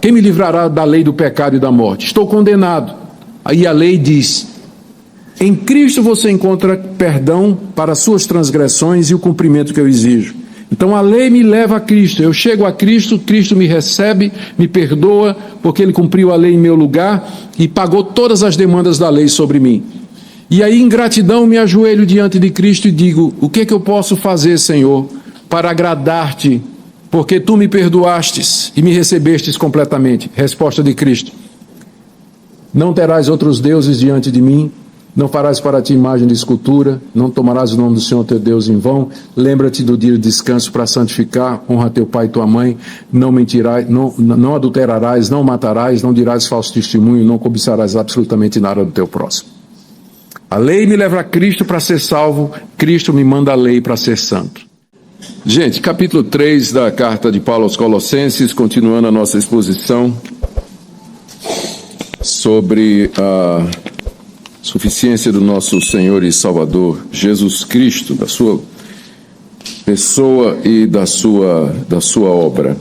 Quem me livrará da lei do pecado e da morte? Estou condenado. Aí a lei diz: em Cristo você encontra perdão para as suas transgressões e o cumprimento que eu exijo. Então a lei me leva a Cristo. Eu chego a Cristo, Cristo me recebe, me perdoa, porque Ele cumpriu a lei em meu lugar e pagou todas as demandas da lei sobre mim. E aí, em gratidão, me ajoelho diante de Cristo e digo: o que é que eu posso fazer, Senhor, para agradar-te? Porque tu me perdoastes e me recebestes completamente. Resposta de Cristo: não terás outros deuses diante de mim, não farás para ti imagem de escultura, não tomarás o nome do Senhor teu Deus em vão, lembra-te do dia de descanso para santificar, honra teu pai e tua mãe, não mentirás, não adulterarás, não matarás, não dirás falso testemunho, não cobiçarás absolutamente nada do teu próximo. A lei me leva a Cristo para ser salvo, Cristo me manda a lei para ser santo. Gente, capítulo 3 da carta de Paulo aos Colossenses, continuando a nossa exposição sobre a suficiência do nosso Senhor e Salvador Jesus Cristo, da sua pessoa e da sua obra.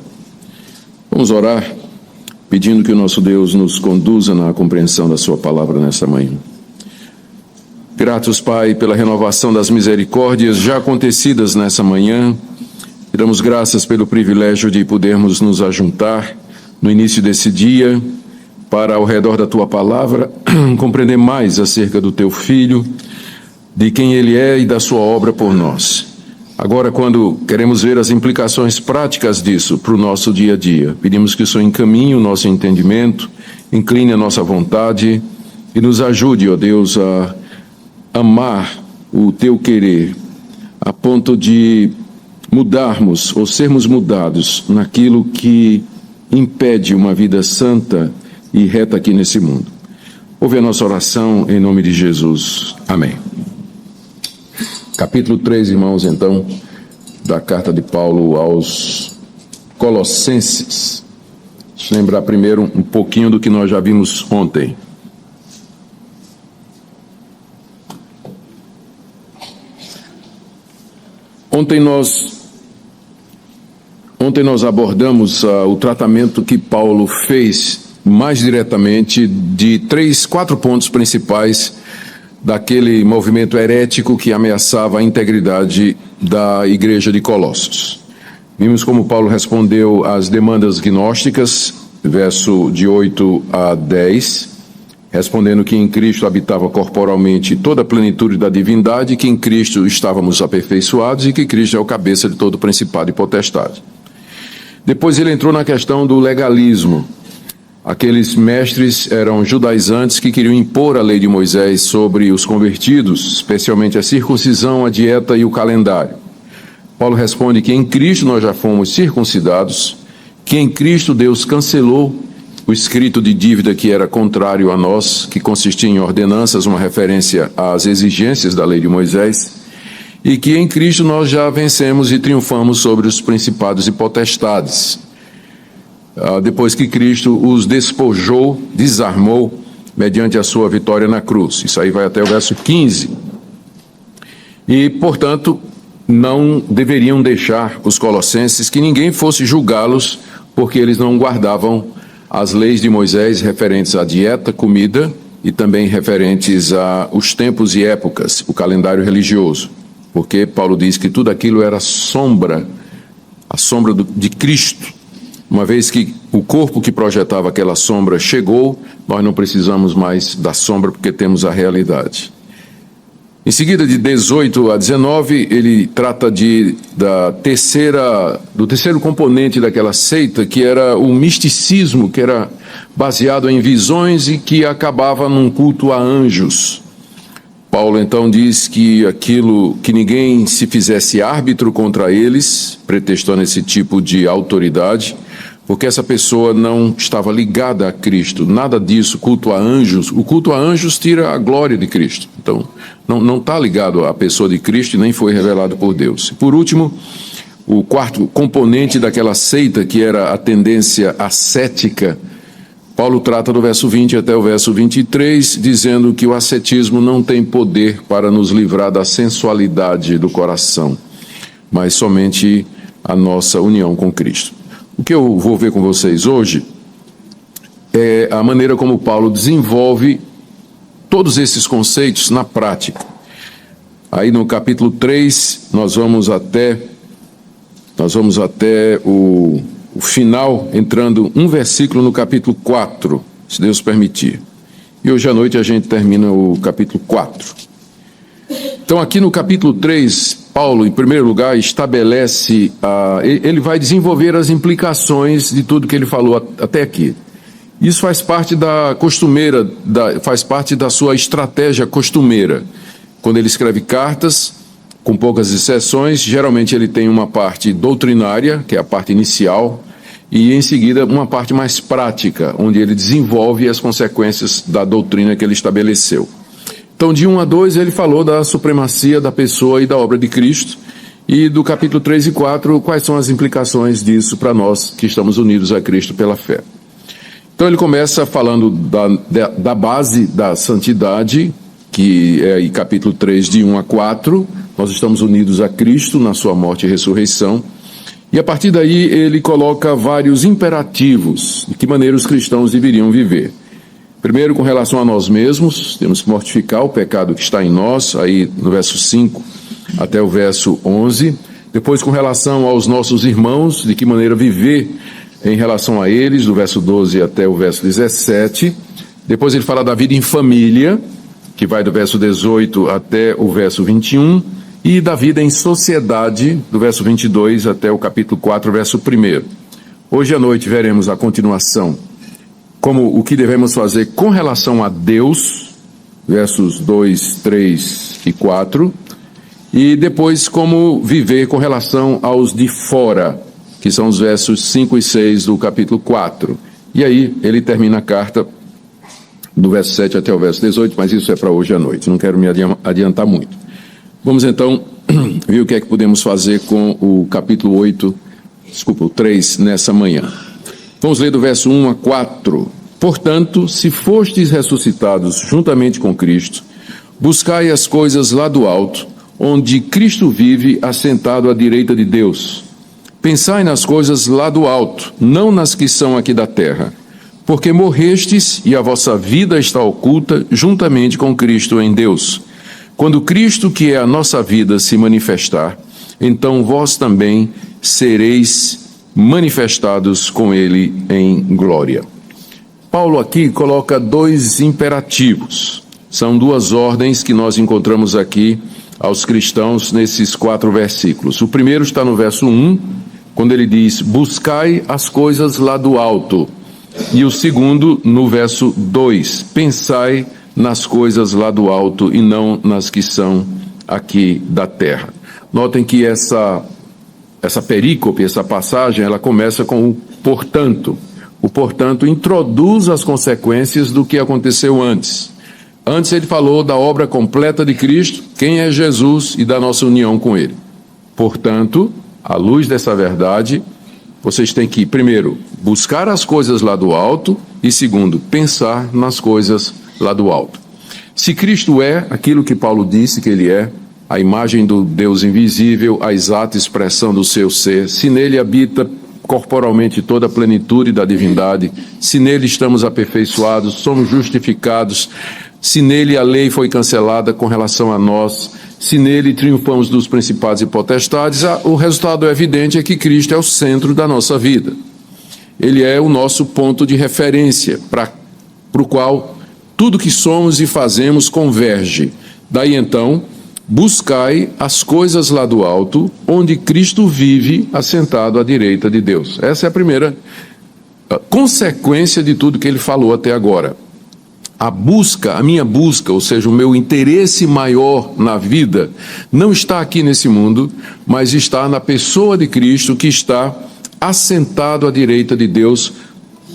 Vamos orar pedindo que o nosso Deus nos conduza na compreensão da sua palavra nessa manhã. Gratos, Pai, pela renovação das misericórdias já acontecidas nessa manhã. Te damos graças pelo privilégio de podermos nos ajuntar no início desse dia para, ao redor da Tua palavra, compreender mais acerca do Teu Filho, de quem Ele é e da Sua obra por nós. Agora, quando queremos ver as implicações práticas disso para o nosso dia a dia, pedimos que o Senhor encaminhe o nosso entendimento, incline a nossa vontade e nos ajude, ó Deus, a amar o Teu querer, a ponto de mudarmos ou sermos mudados naquilo que impede uma vida santa e reta aqui nesse mundo. Ouve a nossa oração em nome de Jesus. Amém. Capítulo 3, irmãos, então, da carta de Paulo aos Colossenses. Deixa eu lembrar primeiro um pouquinho do que nós já vimos ontem. Ontem nós abordamos o tratamento que Paulo fez mais diretamente de 4 pontos principais daquele movimento herético que ameaçava a integridade da igreja de Colossos. Vimos como Paulo respondeu às demandas gnósticas, verso de 8 a 10, respondendo que em Cristo habitava corporalmente toda a plenitude da divindade, que em Cristo estávamos aperfeiçoados e que Cristo é o cabeça de todo principado e potestade. Depois ele entrou na questão do legalismo. Aqueles mestres eram judaizantes que queriam impor a lei de Moisés sobre os convertidos, especialmente a circuncisão, a dieta e o calendário. Paulo responde que em Cristo nós já fomos circuncidados, que em Cristo Deus cancelou o escrito de dívida que era contrário a nós, que consistia em ordenanças, uma referência às exigências da lei de Moisés, e que em Cristo nós já vencemos e triunfamos sobre os principados e potestades, depois que Cristo os despojou, desarmou, mediante a sua vitória na cruz. Isso aí vai até o verso 15. E, portanto, não deveriam deixar os colossenses que ninguém fosse julgá-los, porque eles não guardavam as leis de Moisés referentes à dieta, comida, e também referentes aos tempos e épocas, o calendário religioso. Porque Paulo diz que tudo aquilo era sombra, a sombra de Cristo. Uma vez que o corpo que projetava aquela sombra chegou, nós não precisamos mais da sombra porque temos a realidade. Em seguida, de 18 a 19, ele trata do terceiro componente daquela seita, que era o misticismo, que era baseado em visões e que acabava num culto a anjos. Paulo então diz que ninguém se fizesse árbitro contra eles, pretextando esse tipo de autoridade, porque essa pessoa não estava ligada a Cristo. Nada disso, culto a anjos. O culto a anjos tira a glória de Cristo. Então, não está ligado à pessoa de Cristo e nem foi revelado por Deus. Por último, o quarto componente daquela seita, que era a tendência ascética, Paulo trata do verso 20 até o verso 23, dizendo que o ascetismo não tem poder para nos livrar da sensualidade do coração, mas somente a nossa união com Cristo. O que eu vou ver com vocês hoje é a maneira como Paulo desenvolve todos esses conceitos na prática. Aí no capítulo 3, nós vamos até o final, entrando um versículo no capítulo 4, se Deus permitir. E hoje à noite a gente termina o capítulo 4. Então aqui no capítulo 3, Paulo, em primeiro lugar, estabelece, ele vai desenvolver as implicações de tudo que ele falou até aqui. Isso faz parte da costumeira, faz parte da sua estratégia costumeira. Quando ele escreve cartas, com poucas exceções, geralmente ele tem uma parte doutrinária, que é a parte inicial, e em seguida uma parte mais prática, onde ele desenvolve as consequências da doutrina que ele estabeleceu. Então, de 1 a 2, ele falou da supremacia da pessoa e da obra de Cristo, e do capítulo 3 e 4, quais são as implicações disso para nós que estamos unidos a Cristo pela fé. Então ele começa falando da base da santidade, que é em capítulo 3, de 1 a 4, nós estamos unidos a Cristo na sua morte e ressurreição, e a partir daí ele coloca vários imperativos de que maneira os cristãos deveriam viver. Primeiro, com relação a nós mesmos, temos que mortificar o pecado que está em nós, aí no verso 5 até o verso 11. Depois, com relação aos nossos irmãos, de que maneira viver em relação a eles, do verso 12 até o verso 17. Depois ele fala da vida em família, que vai do verso 18 até o verso 21, e da vida em sociedade, do verso 22 até o capítulo 4, verso 1. Hoje à noite veremos a continuação, como o que devemos fazer com relação a Deus, versos 2, 3 e 4, e depois como viver com relação aos de fora, que são os versos 5 e 6 do capítulo 4. E aí ele termina a carta do verso 7 até o verso 18, mas isso é para hoje à noite, não quero me adiantar muito. Vamos então ver o que é que podemos fazer com o capítulo 3 nessa manhã. Vamos ler do verso 1 a 4. Portanto, se fostes ressuscitados juntamente com Cristo, buscai as coisas lá do alto, onde Cristo vive assentado à direita de Deus. Pensai nas coisas lá do alto, não nas que são aqui da terra, porque morrestes e a vossa vida está oculta juntamente com Cristo em Deus. Quando Cristo, que é a nossa vida, se manifestar, então vós também sereis manifestados com Ele em glória. Paulo aqui coloca dois imperativos. São duas ordens que nós encontramos aqui aos cristãos nesses 4 versículos. O primeiro está no verso 1, quando ele diz, buscai as coisas lá do alto. E o segundo, no verso 2, pensai nas coisas lá do alto e não nas que são aqui da terra. Notem que essa perícope, essa passagem, ela começa com o portanto. O portanto introduz as consequências do que aconteceu antes. Antes ele falou da obra completa de Cristo, quem é Jesus e da nossa união com Ele. Portanto, à luz dessa verdade, vocês têm que, primeiro, buscar as coisas lá do alto e, segundo, pensar nas coisas lá do alto. Se Cristo é aquilo que Paulo disse que Ele é, a imagem do Deus invisível, a exata expressão do seu ser, se nele habita corporalmente toda a plenitude da divindade, se nele estamos aperfeiçoados, somos justificados, se nele a lei foi cancelada com relação a nós, se nele triunfamos dos principados e potestades, o resultado evidente é que Cristo é o centro da nossa vida. Ele é o nosso ponto de referência, para o qual tudo que somos e fazemos converge. Daí então, buscai as coisas lá do alto, onde Cristo vive assentado à direita de Deus. Essa é a primeira consequência de tudo que ele falou até agora. A minha busca, ou seja, o meu interesse maior na vida, não está aqui nesse mundo, mas está na pessoa de Cristo que está assentado à direita de Deus,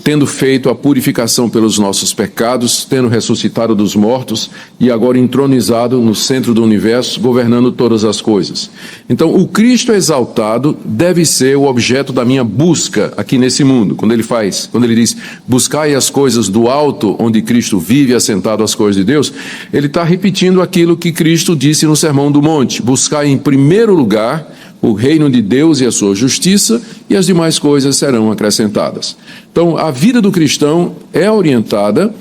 tendo feito a purificação pelos nossos pecados, tendo ressuscitado dos mortos e agora entronizado no centro do universo, governando todas as coisas. Então, o Cristo exaltado deve ser o objeto da minha busca aqui nesse mundo. Quando ele diz, buscai as coisas do alto, onde Cristo vive assentado às coisas de Deus, ele está repetindo aquilo que Cristo disse no Sermão do Monte, buscai em primeiro lugar o reino de Deus e a sua justiça, e as demais coisas serão acrescentadas. Então, a vida do cristão é orientada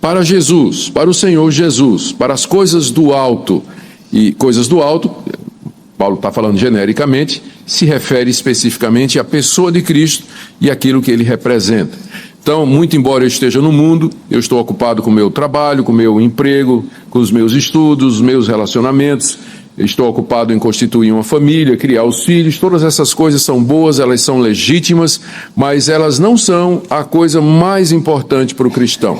para Jesus, para o Senhor Jesus, para as coisas do alto. E coisas do alto, Paulo está falando genericamente, se refere especificamente à pessoa de Cristo e aquilo que ele representa. Então, muito embora eu esteja no mundo, eu estou ocupado com o meu trabalho, com o meu emprego, com os meus estudos, meus relacionamentos, eu estou ocupado em constituir uma família, criar os filhos. Todas essas coisas são boas, elas são legítimas, mas elas não são a coisa mais importante para o cristão.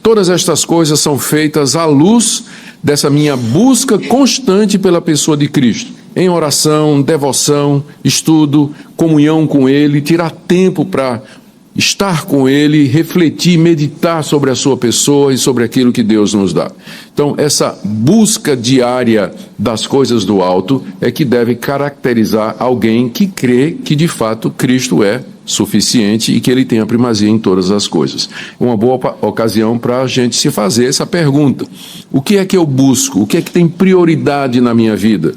Todas estas coisas são feitas à luz dessa minha busca constante pela pessoa de Cristo, em oração, devoção, estudo, comunhão com Ele, tirar tempo para estar com Ele, refletir, meditar sobre a sua pessoa e sobre aquilo que Deus nos dá. Então, essa busca diária das coisas do alto é que deve caracterizar alguém que crê que, de fato, Cristo é suficiente e que Ele tem a primazia em todas as coisas. Uma boa ocasião para a gente se fazer essa pergunta. O que é que eu busco? O que é que tem prioridade na minha vida?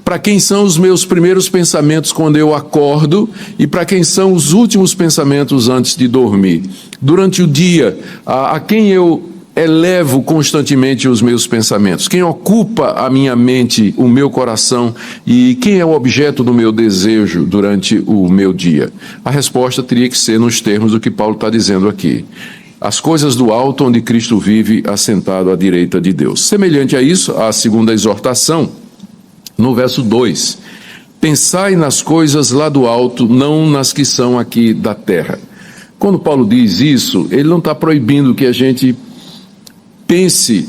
Para quem são os meus primeiros pensamentos quando eu acordo e para quem são os últimos pensamentos antes de dormir? Durante o dia, a quem eu elevo constantemente os meus pensamentos? Quem ocupa a minha mente, o meu coração, e quem é o objeto do meu desejo durante o meu dia? A resposta teria que ser nos termos do que Paulo está dizendo aqui. As coisas do alto, onde Cristo vive assentado à direita de Deus. Semelhante a isso, a segunda exortação, no verso 2. Pensai nas coisas lá do alto, não nas que são aqui da terra. Quando Paulo diz isso, ele não está proibindo que a gente pense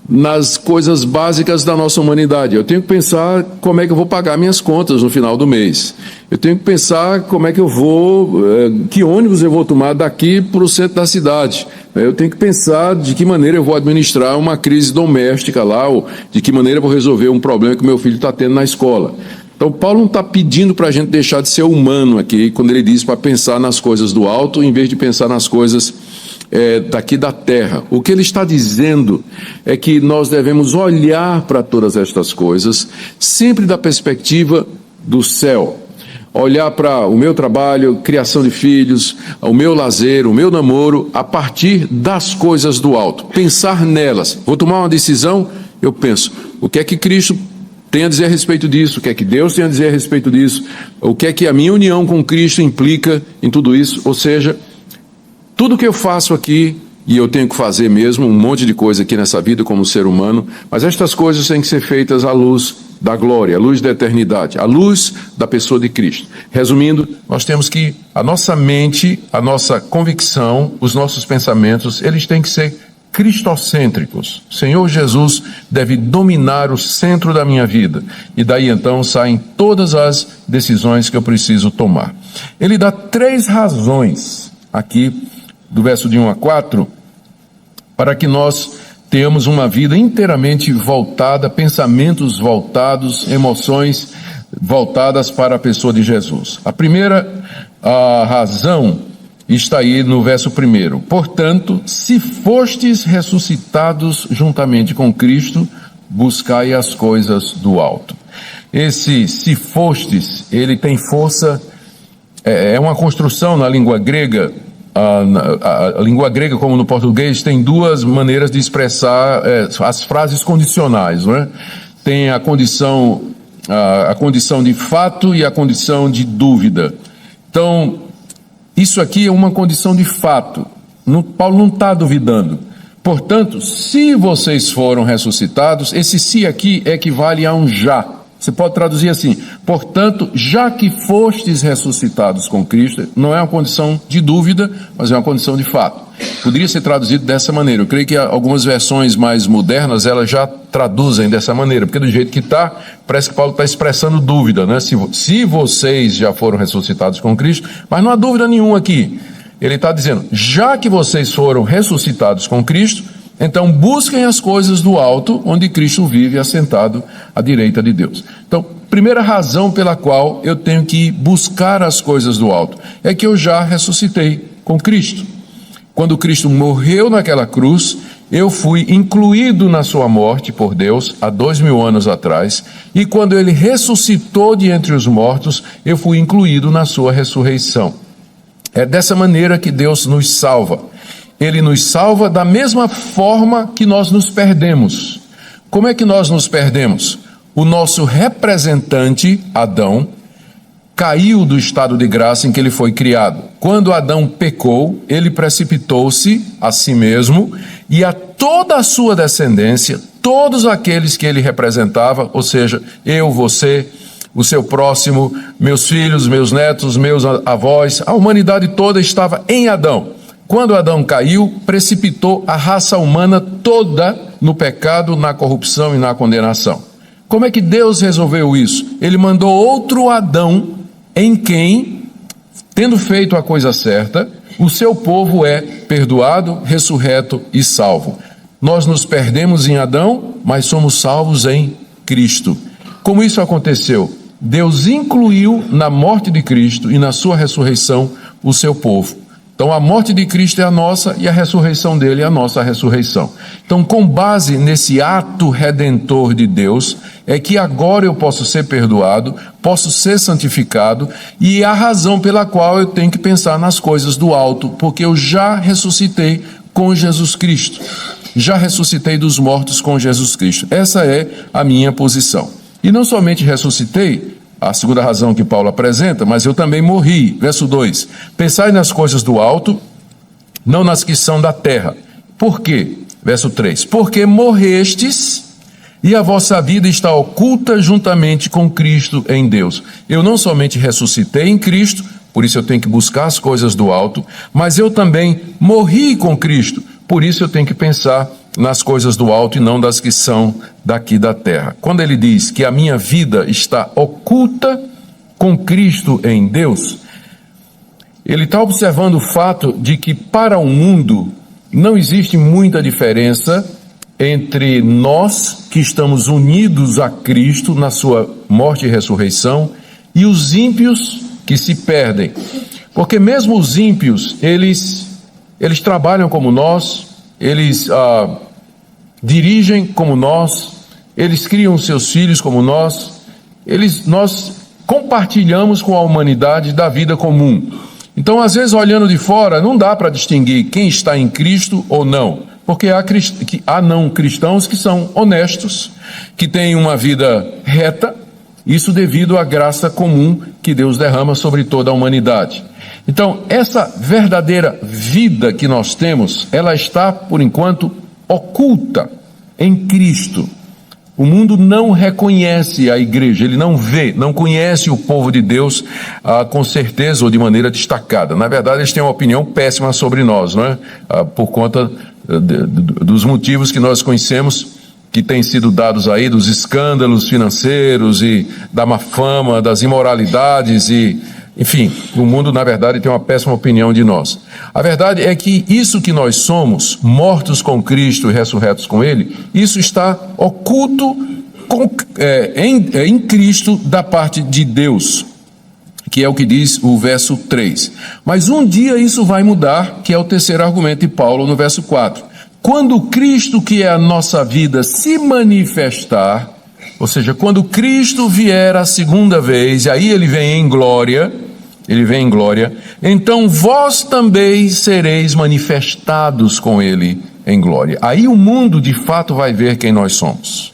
nas coisas básicas da nossa humanidade. Eu tenho que pensar como é que eu vou pagar minhas contas no final do mês. Eu tenho que pensar como é que eu vou, que ônibus eu vou tomar daqui para o centro da cidade. Eu tenho que pensar de que maneira eu vou administrar uma crise doméstica lá, ou de que maneira eu vou resolver um problema que meu filho está tendo na escola. Então, Paulo não está pedindo para a gente deixar de ser humano aqui, quando ele diz para pensar nas coisas do alto, em vez de pensar nas coisas daqui da terra. O que ele está dizendo é que nós devemos olhar para todas estas coisas, sempre da perspectiva do céu. Olhar para o meu trabalho, criação de filhos, o meu lazer, o meu namoro, a partir das coisas do alto. Pensar nelas. Vou tomar uma decisão, eu penso, o que é que Cristo tem a dizer a respeito disso? O que é que Deus tem a dizer a respeito disso? O que é que a minha união com Cristo implica em tudo isso? Ou seja, tudo que eu faço aqui, e eu tenho que fazer mesmo, um monte de coisa aqui nessa vida como ser humano, mas estas coisas têm que ser feitas à luz da glória, à luz da eternidade, à luz da pessoa de Cristo. Resumindo, nós temos que, a nossa mente, a nossa convicção, os nossos pensamentos, eles têm que ser cristocêntricos. O Senhor Jesus deve dominar o centro da minha vida, e daí então saem todas as decisões que eu preciso tomar. Ele dá 3 razões aqui, do verso de 1 a 4, para que nós tenhamos uma vida inteiramente voltada, pensamentos voltados, emoções voltadas para a pessoa de Jesus. A primeira razão está aí no verso 1. Portanto, se fostes ressuscitados juntamente com Cristo, buscai as coisas do alto. Esse se fostes, ele tem força, é uma construção na língua grega. A língua grega, como no português, tem 2 maneiras de expressar as frases condicionais, não é? Tem a condição de fato e a condição de dúvida. Então, isso aqui é uma condição de fato. Paulo não está duvidando. Portanto, se vocês foram ressuscitados, esse se aqui equivale a um já. Você pode traduzir assim: portanto, já que fostes ressuscitados com Cristo, não é uma condição de dúvida, mas é uma condição de fato. Poderia ser traduzido dessa maneira. Eu creio que algumas versões mais modernas, elas já traduzem dessa maneira, porque do jeito que está, parece que Paulo está expressando dúvida, né? Se vocês já foram ressuscitados com Cristo, mas não há dúvida nenhuma aqui. Ele está dizendo, já que vocês foram ressuscitados com Cristo, então busquem as coisas do alto, onde Cristo vive assentado à direita de Deus. Então, primeira razão pela qual eu tenho que buscar as coisas do alto é que eu já ressuscitei com Cristo. Quando Cristo morreu naquela cruz, eu fui incluído na sua morte por Deus há 2000 anos atrás, e quando ele ressuscitou de entre os mortos, eu fui incluído na sua ressurreição. É dessa maneira que Deus nos salva. Ele nos salva da mesma forma que nós nos perdemos. Como é que nós nos perdemos? O nosso representante, Adão, caiu do estado de graça em que ele foi criado. Quando Adão pecou, ele precipitou-se a si mesmo e a toda a sua descendência, todos aqueles que ele representava, ou seja, eu, você, o seu próximo, meus filhos, meus netos, meus avós, a humanidade toda estava em Adão. Quando Adão caiu, precipitou a raça humana toda no pecado, na corrupção e na condenação. Como é que Deus resolveu isso? Ele mandou outro Adão, em quem, tendo feito a coisa certa, o seu povo é perdoado, ressurreto e salvo. Nós nos perdemos em Adão, mas somos salvos em Cristo. Como isso aconteceu? Deus incluiu na morte de Cristo e na sua ressurreição o seu povo. Então a morte de Cristo é a nossa e a ressurreição dele é a nossa ressurreição. Então, com base nesse ato redentor de Deus, é que agora eu posso ser perdoado, posso ser santificado, e é a razão pela qual eu tenho que pensar nas coisas do alto, porque eu já ressuscitei com Jesus Cristo. Já ressuscitei dos mortos com Jesus Cristo. Essa é a minha posição. E não somente ressuscitei, a segunda razão que Paulo apresenta, mas eu também morri. Verso 2. Pensai nas coisas do alto, não nas que são da terra. Por quê? Verso 3. Porque morrestes e a vossa vida está oculta juntamente com Cristo em Deus. Eu não somente ressuscitei em Cristo, por isso eu tenho que buscar as coisas do alto, mas eu também morri com Cristo, por isso eu tenho que pensar nas coisas do alto e não das que são daqui da terra. Quando ele diz que a minha vida está oculta com Cristo em Deus, ele está observando o fato de que para o mundo não existe muita diferença entre nós que estamos unidos a Cristo na sua morte e ressurreição e os ímpios que se perdem. Porque mesmo os ímpios, eles trabalham como nós, eles dirigem como nós, eles criam seus filhos como nós, nós compartilhamos com a humanidade da vida comum. Então, às vezes, olhando de fora, não dá para distinguir quem está em Cristo ou não, porque há não cristãos que são honestos, que têm uma vida reta, isso devido à graça comum que Deus derrama sobre toda a humanidade. Então, essa verdadeira vida que nós temos, ela está, por enquanto, oculta em Cristo. O mundo não reconhece a igreja, ele não vê, não conhece o povo de Deus com certeza ou de maneira destacada. Na verdade, eles têm uma opinião péssima sobre nós, não é? Por conta dos motivos que nós conhecemos, que têm sido dados aí, dos escândalos financeiros e da má fama, das imoralidades e... Enfim, o mundo, na verdade, tem uma péssima opinião de nós. A verdade é que isso que nós somos, mortos com Cristo e ressurretos com Ele, isso está oculto em Cristo da parte de Deus, que é o que diz o verso 3. Mas um dia isso vai mudar, que é o terceiro argumento de Paulo no verso 4. Quando Cristo, que é a nossa vida, se manifestar, ou seja, quando Cristo vier a segunda vez, e aí ele vem em glória, então vós também sereis manifestados com ele em glória. Aí o mundo de fato vai ver quem nós somos,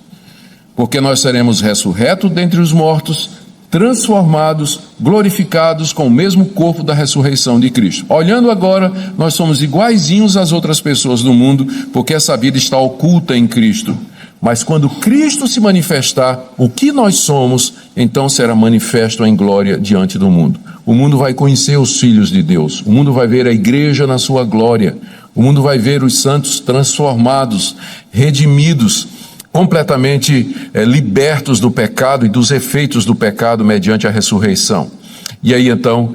porque nós seremos ressurretos dentre os mortos, transformados, glorificados com o mesmo corpo da ressurreição de Cristo. Olhando agora, nós somos iguaizinhos às outras pessoas do mundo, porque essa vida está oculta em Cristo. Mas quando Cristo se manifestar, o que nós somos, então será manifesto em glória diante do mundo. O mundo vai conhecer os filhos de Deus, o mundo vai ver a igreja na sua glória, o mundo vai ver os santos transformados, redimidos, completamente libertos do pecado e dos efeitos do pecado mediante a ressurreição. E aí então,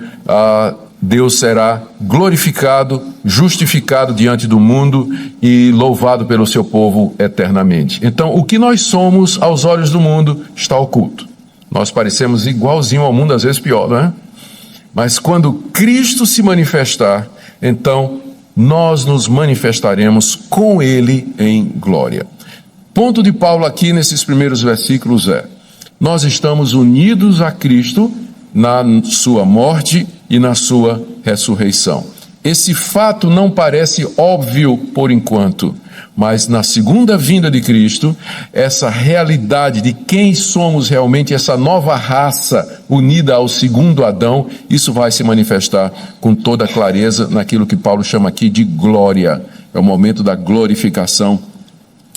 Deus será glorificado, justificado diante do mundo e louvado pelo seu povo eternamente. Então, o que nós somos aos olhos do mundo está oculto. Nós parecemos igualzinho ao mundo, às vezes pior, não é? Mas quando Cristo se manifestar, então nós nos manifestaremos com ele em glória. Ponto de Paulo aqui nesses primeiros versículos é: nós estamos unidos a Cristo na sua morte e na sua ressurreição. Esse fato não parece óbvio por enquanto, mas na segunda vinda de Cristo, essa realidade de quem somos realmente, essa nova raça unida ao segundo Adão, isso vai se manifestar com toda clareza naquilo que Paulo chama aqui de glória. É o momento da glorificação,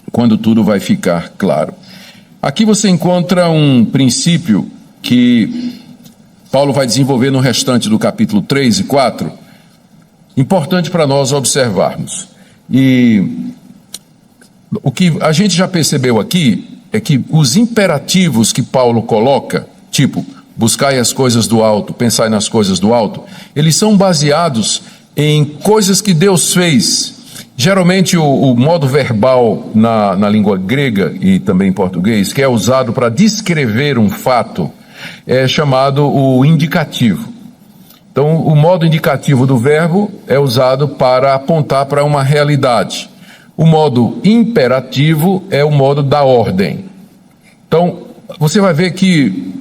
quando tudo vai ficar claro. Aqui você encontra um princípio que Paulo vai desenvolver no restante do capítulo 3 e 4, importante para nós observarmos. E o que a gente já percebeu aqui é que os imperativos que Paulo coloca, tipo, buscai as coisas do alto, pensai nas coisas do alto, eles são baseados em coisas que Deus fez. Geralmente o modo verbal na língua grega e também em português, que é usado para descrever um fato, é chamado o indicativo. Então, o modo indicativo do verbo é usado para apontar para uma realidade. O modo imperativo é o modo da ordem. Então, você vai ver que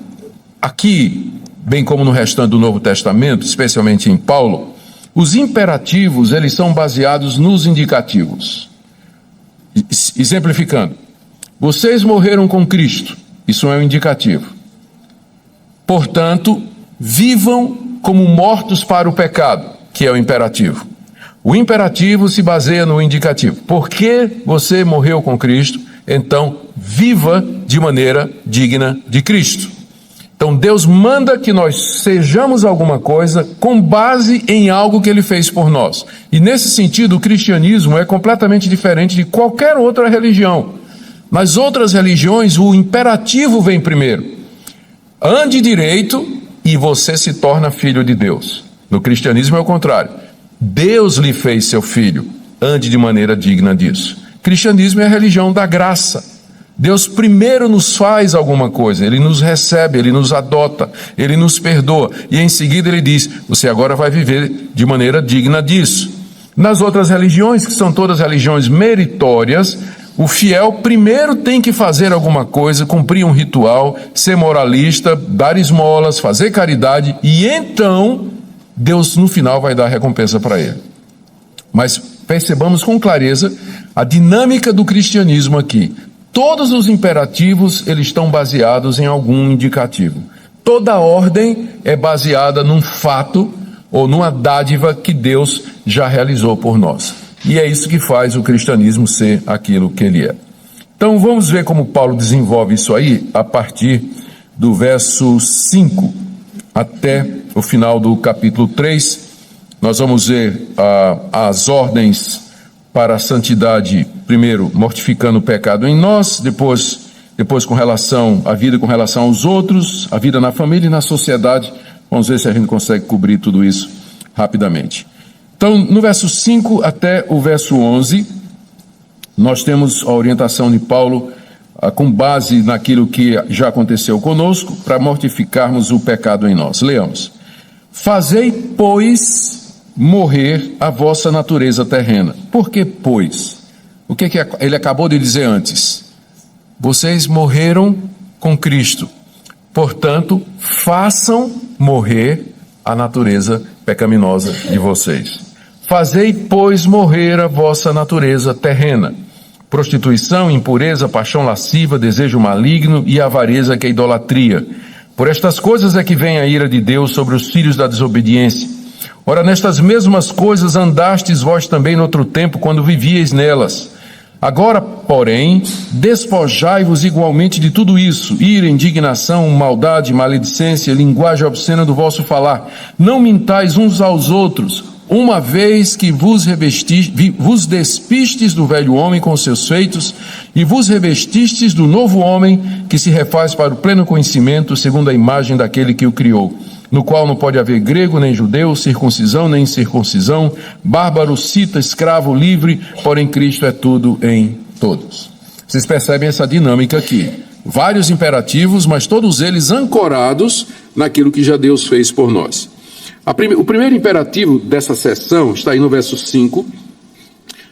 aqui, bem como no restante do Novo Testamento, especialmente em Paulo, os imperativos, eles são baseados nos indicativos. Exemplificando, vocês morreram com Cristo, isso é um indicativo. Portanto, vivam como mortos para o pecado, que é o imperativo. O imperativo se baseia no indicativo. Porque você morreu com Cristo, então viva de maneira digna de Cristo. Então Deus manda que nós sejamos alguma coisa com base em algo que Ele fez por nós. E nesse sentido, o cristianismo é completamente diferente de qualquer outra religião. Nas outras religiões, o imperativo vem primeiro. Ande direito e você se torna filho de Deus. No cristianismo é o contrário. Deus lhe fez seu filho. Ande de maneira digna disso. Cristianismo é a religião da graça. Deus primeiro nos faz alguma coisa, Ele nos recebe, Ele nos adota, Ele nos perdoa, e em seguida Ele diz, você agora vai viver de maneira digna disso. Nas outras religiões, que são todas religiões meritórias, o fiel primeiro tem que fazer alguma coisa, cumprir um ritual, ser moralista, dar esmolas, fazer caridade, e então Deus no final vai dar recompensa para ele. Mas percebamos com clareza a dinâmica do cristianismo aqui. Todos os imperativos, eles estão baseados em algum indicativo. Toda ordem é baseada num fato ou numa dádiva que Deus já realizou por nós. E é isso que faz o cristianismo ser aquilo que ele é. Então vamos ver como Paulo desenvolve isso aí a partir do verso 5 até o final do capítulo 3. Nós vamos ver as ordens para a santidade, primeiro mortificando o pecado em nós, depois com relação à vida, com relação aos outros, a vida na família e na sociedade. Vamos ver se a gente consegue cobrir tudo isso rapidamente. Então, no verso 5 até o verso 11, nós temos a orientação de Paulo com base naquilo que já aconteceu conosco, para mortificarmos o pecado em nós. Leamos. Fazei, pois, morrer a vossa natureza terrena. Por que, pois? O que ele acabou de dizer antes? Vocês morreram com Cristo. Portanto, façam morrer a natureza pecaminosa de vocês. Fazei, pois, morrer a vossa natureza terrena. Prostituição, impureza, paixão lasciva, desejo maligno e avareza, que é idolatria. Por estas coisas é que vem a ira de Deus sobre os filhos da desobediência. Ora, nestas mesmas coisas andastes vós também no outro tempo, quando vivieis nelas. Agora, porém, despojai-vos igualmente de tudo isso: ira, indignação, maldade, maledicência, linguagem obscena do vosso falar. Não mintais uns aos outros, uma vez que vos despistes do velho homem com seus feitos, e vos revestistes do novo homem, que se refaz para o pleno conhecimento, segundo a imagem daquele que o criou, no qual não pode haver grego nem judeu, circuncisão nem incircuncisão, bárbaro, cita, escravo, livre, porém Cristo é tudo em todos. Vocês percebem essa dinâmica aqui. Vários imperativos, mas todos eles ancorados naquilo que já Deus fez por nós. O primeiro imperativo dessa seção está aí no verso 5.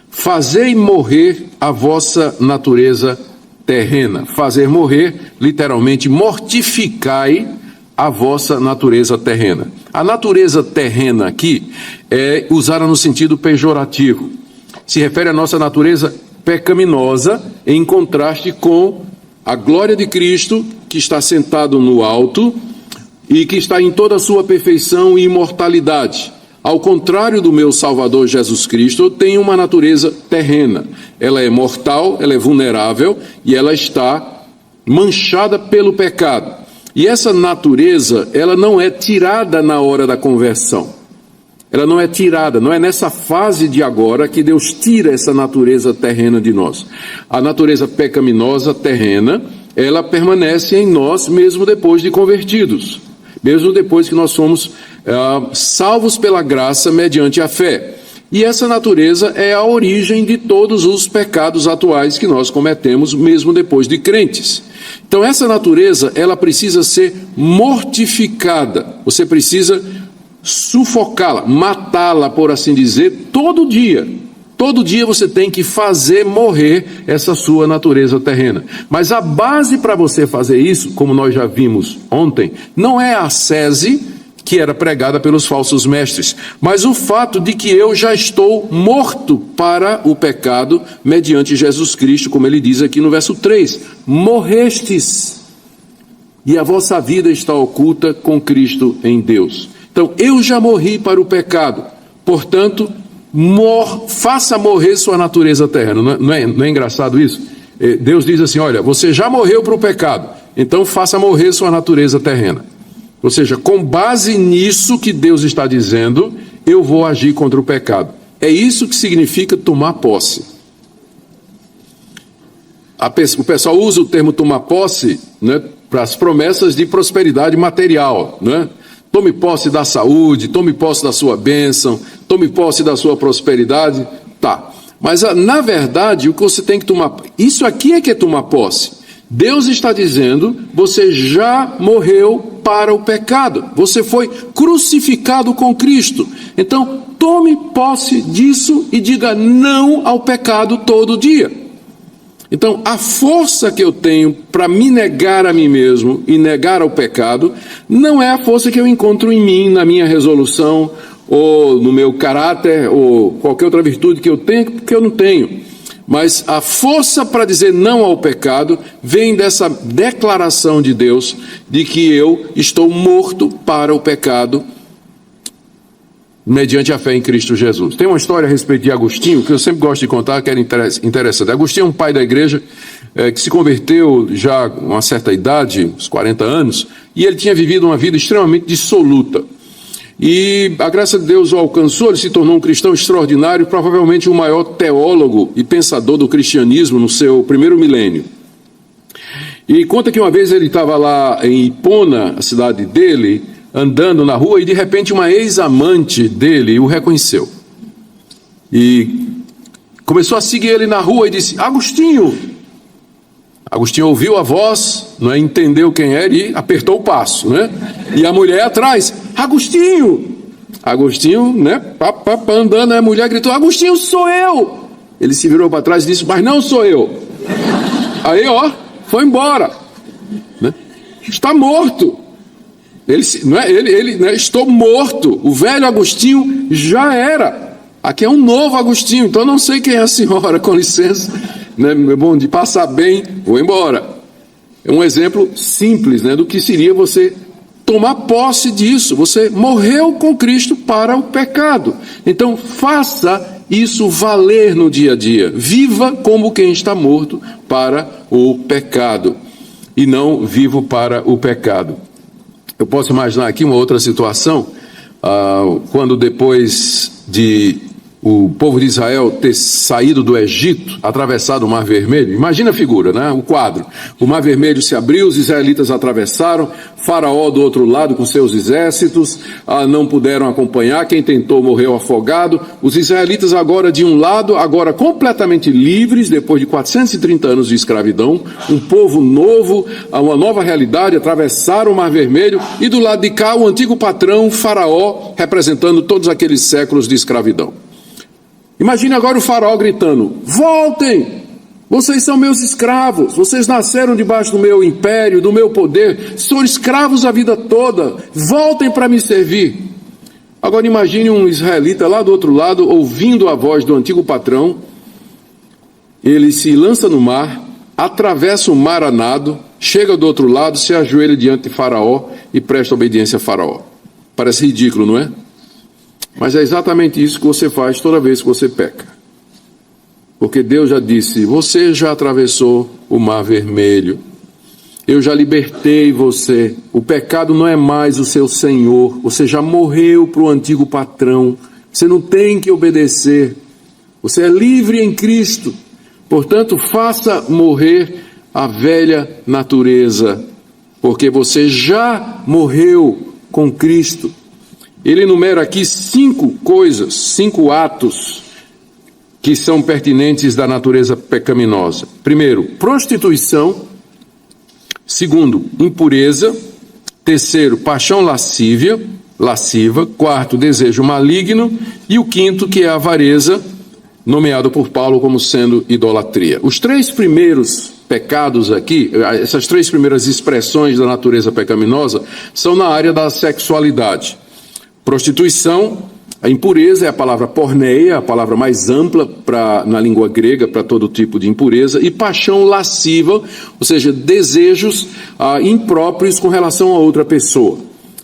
Fazei morrer a vossa natureza terrena. Fazer morrer, literalmente, mortificai a vossa natureza terrena. A natureza terrena aqui é usada no sentido pejorativo. Se refere à nossa natureza pecaminosa, em contraste com a glória de Cristo, que está sentado no alto e que está em toda a sua perfeição e imortalidade. Ao contrário do meu Salvador Jesus Cristo, eu tenho uma natureza terrena. Ela é mortal, ela é vulnerável e ela está manchada pelo pecado. E essa natureza, ela não é tirada na hora da conversão. Ela não é tirada, não é nessa fase de agora que Deus tira essa natureza terrena de nós. A natureza pecaminosa terrena, ela permanece em nós mesmo depois de convertidos. Mesmo depois que nós somos salvos pela graça mediante a fé. E essa natureza é a origem de todos os pecados atuais que nós cometemos, mesmo depois de crentes. Então essa natureza, ela precisa ser mortificada. Você precisa sufocá-la, matá-la, por assim dizer, todo dia. Todo dia você tem que fazer morrer essa sua natureza terrena. Mas a base para você fazer isso, como nós já vimos ontem, não é a ascese que era pregada pelos falsos mestres, mas o fato de que eu já estou morto para o pecado mediante Jesus Cristo, como ele diz aqui no verso 3. Morrestes, e a vossa vida está oculta com Cristo em Deus. Então, eu já morri para o pecado, portanto, faça morrer sua natureza terrena. Não é engraçado isso? Deus diz assim, olha, você já morreu para o pecado, então faça morrer sua natureza terrena. Ou seja, com base nisso que Deus está dizendo, eu vou agir contra o pecado. É isso que significa tomar posse. O pessoal usa o termo tomar posse, né, para as promessas de prosperidade material, né? Tome posse da saúde, tome posse da sua bênção, tome posse da sua prosperidade. Tá, mas na verdade o que você tem que tomar, isso aqui é que é tomar posse. Deus está dizendo, você já morreu para o pecado, você foi crucificado com Cristo. Então tome posse disso e diga não ao pecado todo dia. Então, a força que eu tenho para me negar a mim mesmo e negar ao pecado, não é a força que eu encontro em mim, na minha resolução, ou no meu caráter, ou qualquer outra virtude que eu tenho, porque eu não tenho. Mas a força para dizer não ao pecado vem dessa declaração de Deus, de que eu estou morto para o pecado, mediante a fé em Cristo Jesus. Tem uma história a respeito de Agostinho, que eu sempre gosto de contar, que era interessante. Agostinho é um pai da igreja que se converteu já com uma certa idade, uns 40 anos, e ele tinha vivido uma vida extremamente dissoluta. E a graça de Deus o alcançou, ele se tornou um cristão extraordinário, provavelmente o maior teólogo e pensador do cristianismo no seu primeiro milênio. E conta que uma vez ele estava lá em Hipona, a cidade dele, andando na rua, e de repente uma ex-amante dele o reconheceu. E começou a seguir ele na rua e disse, Agostinho! Agostinho ouviu a voz, não é, entendeu quem era e apertou o passo, né? E a mulher atrás, Agostinho! Agostinho, né, andando, a mulher gritou, Agostinho, sou eu! Ele se virou para trás e disse, mas não sou eu. Aí, ó, foi embora. Né? Está morto. Estou morto. O velho Agostinho já era. Aqui é um novo Agostinho, então eu não sei quem é a senhora, com licença, né? Bom, de passar bem, vou embora. É um exemplo simples, né, do que seria você tomar posse disso. Você morreu com Cristo para o pecado. Então faça isso valer no dia a dia. Viva como quem está morto para o pecado e não vivo para o pecado. Eu posso imaginar aqui uma outra situação, quando depois de o povo de Israel ter saído do Egito, atravessado o Mar Vermelho. Imagina a figura, né? O quadro. O Mar Vermelho se abriu, os israelitas atravessaram, Faraó do outro lado com seus exércitos, não puderam acompanhar, quem tentou morreu afogado. Os israelitas agora de um lado, agora completamente livres, depois de 430 anos de escravidão, um povo novo, uma nova realidade, atravessaram o Mar Vermelho, e do lado de cá o antigo patrão, Faraó, representando todos aqueles séculos de escravidão. Imagine agora o Faraó gritando: voltem! Vocês são meus escravos, vocês nasceram debaixo do meu império, do meu poder, são escravos a vida toda, voltem para me servir. Agora imagine um israelita lá do outro lado, ouvindo a voz do antigo patrão, ele se lança no mar, atravessa o mar a nado, chega do outro lado, se ajoelha diante de Faraó e presta obediência a Faraó. Parece ridículo, não é? Mas é exatamente isso que você faz toda vez que você peca. Porque Deus já disse: você já atravessou o Mar Vermelho, eu já libertei você, o pecado não é mais o seu senhor, você já morreu para o antigo patrão, você não tem que obedecer, você é livre em Cristo. Portanto, faça morrer a velha natureza, porque você já morreu com Cristo. Ele enumera aqui 5 coisas, 5 atos que são pertinentes da natureza pecaminosa. Primeiro, prostituição. Segundo, impureza. Terceiro, paixão lasciva. Quarto, desejo maligno. E o quinto, que é a avareza, nomeado por Paulo como sendo idolatria. Os 3 primeiros pecados aqui, essas 3 primeiras expressões da natureza pecaminosa, são na área da sexualidade. Prostituição, a impureza é a palavra porneia, a palavra mais ampla na língua grega para todo tipo de impureza, e paixão lasciva, ou seja, desejos impróprios com relação a outra pessoa.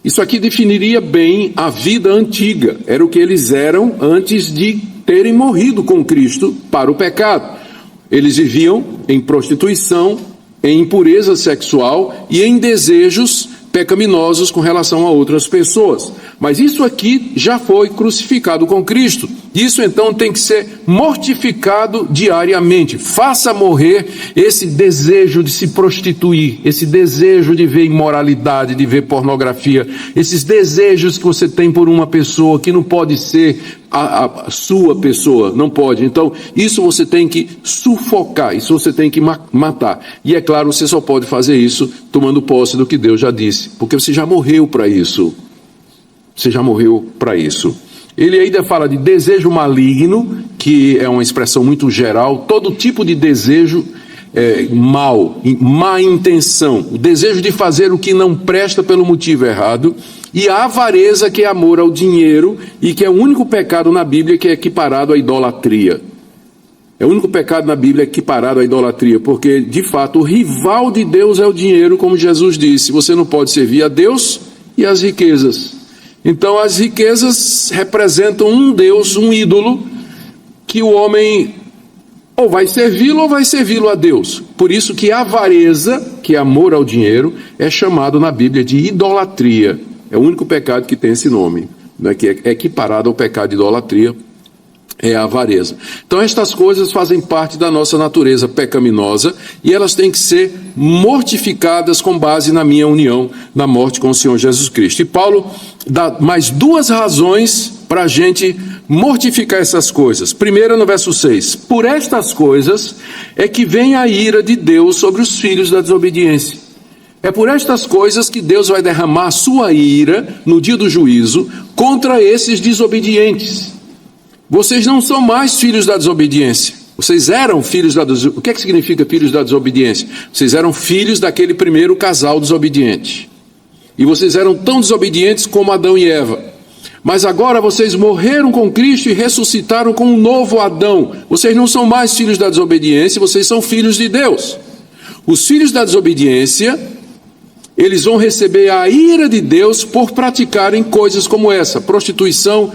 Isso aqui definiria bem a vida antiga, era o que eles eram antes de terem morrido com Cristo para o pecado. Eles viviam em prostituição, em impureza sexual e em desejos pecaminosos com relação a outras pessoas. Mas isso aqui já foi crucificado com Cristo. Isso então tem que ser mortificado diariamente. Faça morrer esse desejo de se prostituir, esse desejo de ver imoralidade, de ver pornografia, esses desejos que você tem por uma pessoa que não pode ser a sua pessoa, não pode. Então, isso você tem que sufocar, isso você tem que matar. E é claro, você só pode fazer isso tomando posse do que Deus já disse, porque você já morreu para isso. Você já morreu para isso. Ele ainda fala de desejo maligno, que é uma expressão muito geral, todo tipo de desejo mal, má intenção, o desejo de fazer o que não presta pelo motivo errado, e a avareza, que é amor ao dinheiro, e que é o único pecado na Bíblia que é equiparado à idolatria. É o único pecado na Bíblia equiparado à idolatria, porque, de fato, o rival de Deus é o dinheiro, como Jesus disse. Você não pode servir a Deus e as riquezas. Então, as riquezas representam um Deus, um ídolo, que o homem ou vai servi-lo ou vai servi-lo a Deus. Por isso que a avareza, que é amor ao dinheiro, é chamado na Bíblia de idolatria. É o único pecado que tem esse nome, né, que é equiparado ao pecado de idolatria, é a avareza. Então estas coisas fazem parte da nossa natureza pecaminosa e elas têm que ser mortificadas com base na minha união na morte com o Senhor Jesus Cristo. E Paulo dá mais 2 razões para a gente mortificar essas coisas. Primeira, no verso 6, por estas coisas é que vem a ira de Deus sobre os filhos da desobediência. É por estas coisas que Deus vai derramar a sua ira no dia do juízo contra esses desobedientes. Vocês não são mais filhos da desobediência. Vocês eram filhos da desobediência. O que é que significa filhos da desobediência? Vocês eram filhos daquele primeiro casal desobediente. E vocês eram tão desobedientes como Adão e Eva. Mas agora vocês morreram com Cristo e ressuscitaram com um novo Adão. Vocês não são mais filhos da desobediência, vocês são filhos de Deus. Os filhos da desobediência, eles vão receber a ira de Deus por praticarem coisas como essa: prostituição,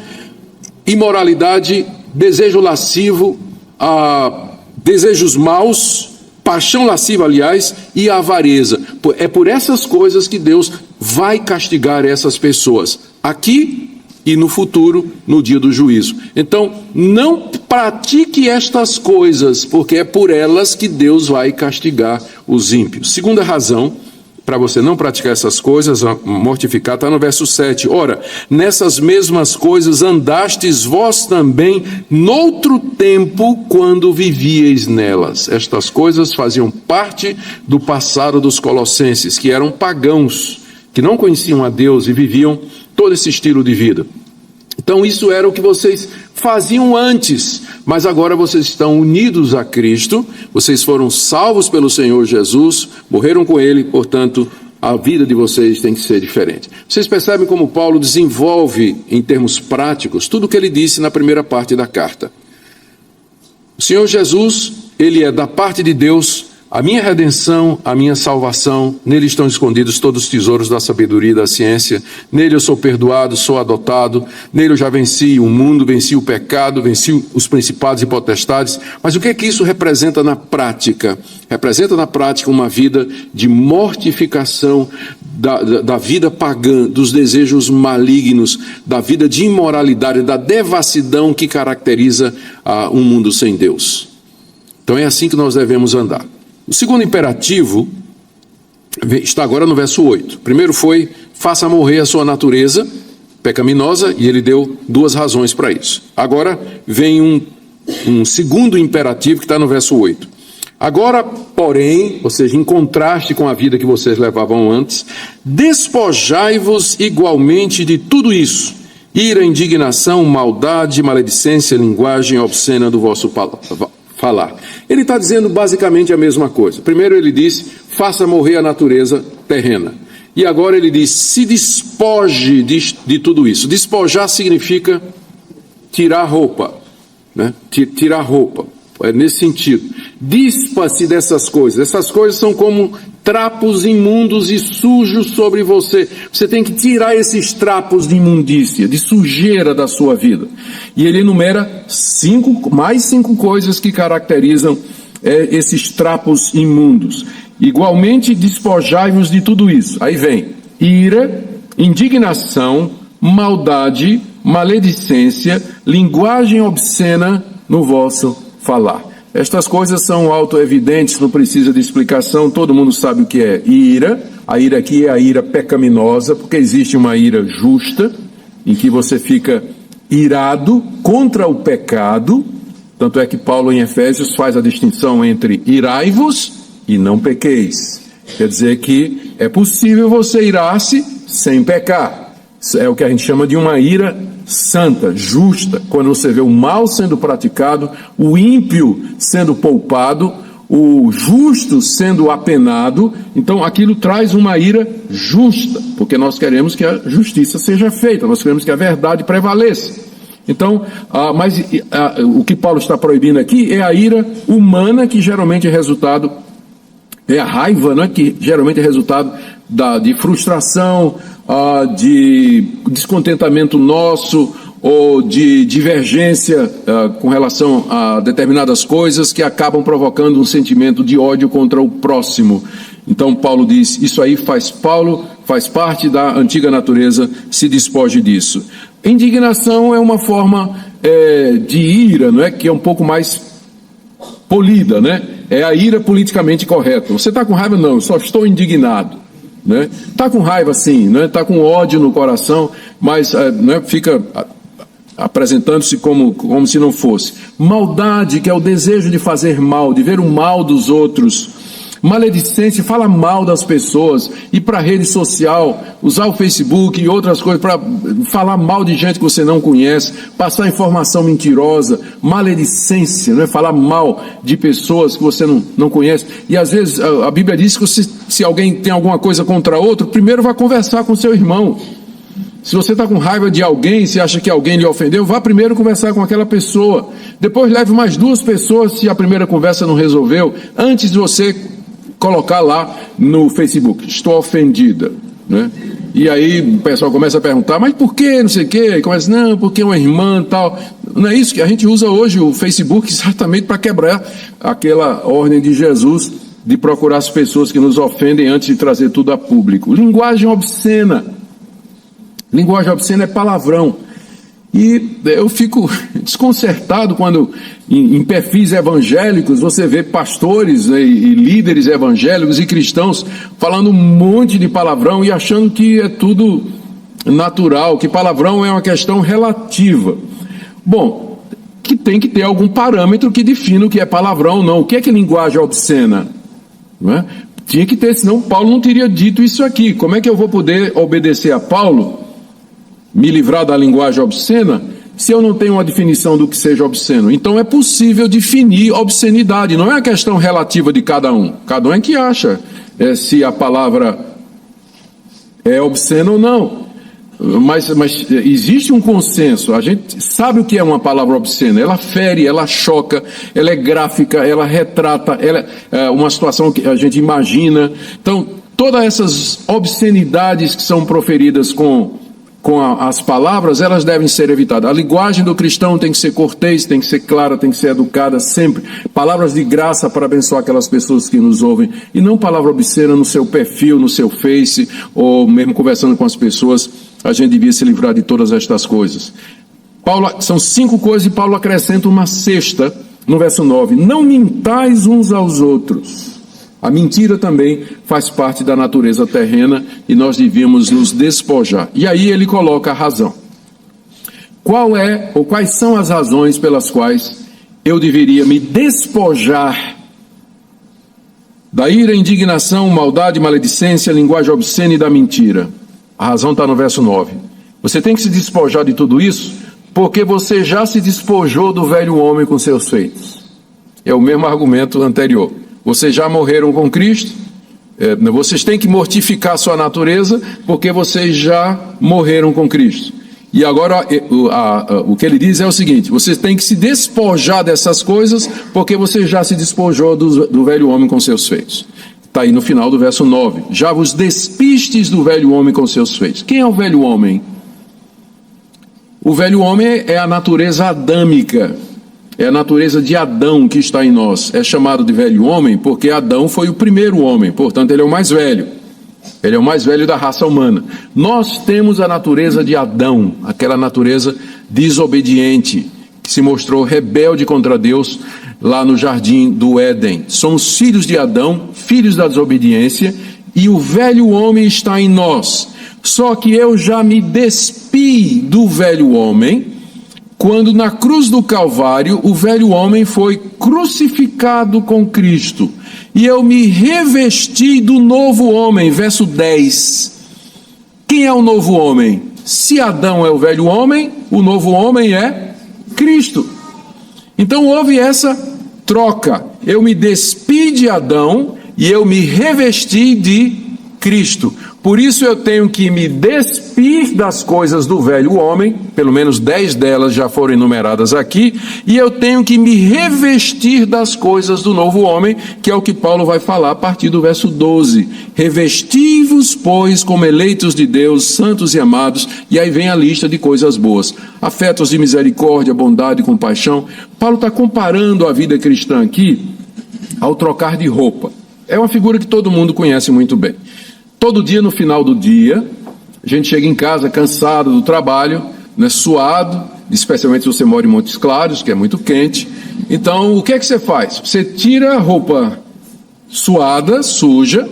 imoralidade, desejo lascivo, desejos maus, paixão lasciva, aliás, e a avareza. É por essas coisas que Deus vai castigar essas pessoas, aqui e no futuro, no dia do juízo. Então, não pratique estas coisas, porque é por elas que Deus vai castigar os ímpios. Segunda razão para você não praticar essas coisas, mortificar, está no verso 7. Ora, nessas mesmas coisas andastes vós também noutro tempo, quando vivieis nelas. Estas coisas faziam parte do passado dos colossenses, que eram pagãos, que não conheciam a Deus e viviam todo esse estilo de vida. Então isso era o que vocês faziam antes, mas agora vocês estão unidos a Cristo, vocês foram salvos pelo Senhor Jesus, morreram com Ele, portanto, a vida de vocês tem que ser diferente. Vocês percebem como Paulo desenvolve, em termos práticos, tudo o que ele disse na primeira parte da carta. O Senhor Jesus, Ele é da parte de Deus, a minha redenção, a minha salvação, nele estão escondidos todos os tesouros da sabedoria e da ciência, nele eu sou perdoado, sou adotado, nele eu já venci o mundo, venci o pecado, venci os principados e potestades. Mas o que é que isso representa na prática? Representa na prática uma vida de mortificação da vida pagã, dos desejos malignos, da vida de imoralidade, da devassidão que caracteriza um mundo sem Deus. Então é assim que nós devemos andar. O segundo imperativo está agora no verso 8. Primeiro foi, faça morrer a sua natureza pecaminosa, e ele deu duas razões para isso. Agora vem um segundo imperativo que está no verso 8. Agora, porém, ou seja, em contraste com a vida que vocês levavam antes, despojai-vos igualmente de tudo isso: ira, indignação, maldade, maledicência, linguagem obscena do vosso falar. Ele está dizendo basicamente a mesma coisa. Primeiro ele disse, faça morrer a natureza terrena. E agora ele diz, se despoje de tudo isso. Despojar significa tirar roupa, né? Tirar roupa, é nesse sentido. Dispa-se dessas coisas. Essas coisas são como trapos imundos e sujos sobre você. Você tem que tirar esses trapos de imundícia, de sujeira da sua vida. E ele enumera mais cinco coisas que caracterizam esses trapos imundos. Igualmente, despojai-vos de tudo isso. Aí vem ira, indignação, maldade, maledicência, linguagem obscena no vosso falar. Estas coisas são autoevidentes, não precisa de explicação, todo mundo sabe o que é ira. A ira aqui é a ira pecaminosa, porque existe uma ira justa, em que você fica irado contra o pecado. Tanto é que Paulo em Efésios faz a distinção entre irai-vos e não pequeis. Quer dizer que é possível você irar-se sem pecar. É o que a gente chama de uma ira santa, justa, quando você vê o mal sendo praticado, o ímpio sendo poupado, o justo sendo apenado. Então aquilo traz uma ira justa, porque nós queremos que a justiça seja feita, nós queremos que a verdade prevaleça. Então, o que Paulo está proibindo aqui é a ira humana, que geralmente é resultado, é a raiva, né, que geralmente é resultado de frustração, de descontentamento nosso, ou de divergência com relação a determinadas coisas que acabam provocando um sentimento de ódio contra o próximo. Então Paulo diz, isso aí faz parte da antiga natureza, se despoje disso. Indignação é uma forma de ira, não é? Que é um pouco mais polida, né? É a ira politicamente correta. Você está com raiva? Não, eu só estou indignado. Né? Está com raiva sim, né? Está com ódio no coração, mas né, fica apresentando-se como se não fosse. Maldade, que é o desejo de fazer mal, de ver o mal dos outros. Maledicência, fala mal das pessoas, ir para a rede social, usar o Facebook e outras coisas para falar mal de gente que você não conhece, passar informação mentirosa. Maledicência, né? Falar mal de pessoas que você não conhece. E às vezes a Bíblia diz que se alguém tem alguma coisa contra outro, primeiro vá conversar com seu irmão. Se você está com raiva de alguém, se acha que alguém lhe ofendeu, vá primeiro conversar com aquela pessoa. Depois leve mais 2 pessoas, se a primeira conversa não resolveu, antes de você colocar lá no Facebook, estou ofendida, né? E aí o pessoal começa a perguntar, mas por que, não sei o quê? Começa, não, porque é uma irmã e tal. Não é isso que a gente usa hoje o Facebook exatamente para quebrar aquela ordem de Jesus de procurar as pessoas que nos ofendem antes de trazer tudo a público. Linguagem obscena. Linguagem obscena é palavrão. E eu fico desconcertado quando em perfis evangélicos você vê pastores e líderes evangélicos e cristãos falando um monte de palavrão e achando que é tudo natural, que palavrão é uma questão relativa. Bom, que tem que ter algum parâmetro que defina o que é palavrão ou não. O que é linguagem obscena? Não é? Tinha que ter, senão Paulo não teria dito isso aqui. Como é que eu vou poder obedecer a Paulo, me livrar da linguagem obscena, se eu não tenho uma definição do que seja obsceno? Então é possível definir obscenidade, não é a questão relativa de cada um. Cada um é que acha se a palavra é obscena ou não. Mas existe um consenso, a gente sabe o que é uma palavra obscena. Ela fere, ela choca, ela é gráfica, ela retrata, ela é uma situação que a gente imagina. Então, todas essas obscenidades que são proferidas com as palavras, elas devem ser evitadas. A linguagem do cristão tem que ser cortês, tem que ser clara, tem que ser educada sempre. Palavras de graça para abençoar aquelas pessoas que nos ouvem. E não palavra obscena no seu perfil, no seu Face, ou mesmo conversando com as pessoas. A gente devia se livrar de todas estas coisas. São 5 coisas e Paulo acrescenta uma sexta no verso 9. Não mintais uns aos outros. A mentira também faz parte da natureza terrena e nós devíamos nos despojar. E aí ele coloca a razão. Quais são as razões pelas quais eu deveria me despojar da ira, indignação, maldade, maledicência, linguagem obscena e da mentira? A razão está no verso 9. Você tem que se despojar de tudo isso porque você já se despojou do velho homem com seus feitos. É o mesmo argumento anterior. Vocês já morreram com Cristo, vocês têm que mortificar sua natureza, porque vocês já morreram com Cristo. E agora o que ele diz é o seguinte: vocês têm que se despojar dessas coisas, porque você já se despojou do velho homem com seus feitos. Está aí no final do verso 9. Já vos despistes do velho homem com seus feitos. Quem é o velho homem? O velho homem é a natureza adâmica. É a natureza de Adão que está em nós. É chamado de velho homem porque Adão foi o primeiro homem, portanto ele é o mais velho. Ele é o mais velho da raça humana. Nós temos a natureza de Adão, aquela natureza desobediente, que se mostrou rebelde contra Deus lá no jardim do Éden. Somos filhos de Adão, filhos da desobediência, e o velho homem está em nós. Só que eu já me despi do velho homem, quando na cruz do Calvário o velho homem foi crucificado com Cristo. E eu me revesti do novo homem, verso 10. Quem é o novo homem? Se Adão é o velho homem, o novo homem é Cristo. Então houve essa troca. Eu me despi de Adão e eu me revesti de Cristo. Por isso eu tenho que me despir das coisas do velho homem, pelo menos 10 delas já foram enumeradas aqui, e eu tenho que me revestir das coisas do novo homem, que é o que Paulo vai falar a partir do verso 12. Revesti-vos, pois, como eleitos de Deus, santos e amados, e aí vem a lista de coisas boas. Afetos de misericórdia, bondade e compaixão. Paulo está comparando a vida cristã aqui ao trocar de roupa. É uma figura que todo mundo conhece muito bem. Todo dia, no final do dia, a gente chega em casa cansado do trabalho, né, suado, especialmente se você mora em Montes Claros, que é muito quente. Então, o que é que você faz? Você tira a roupa suada, suja,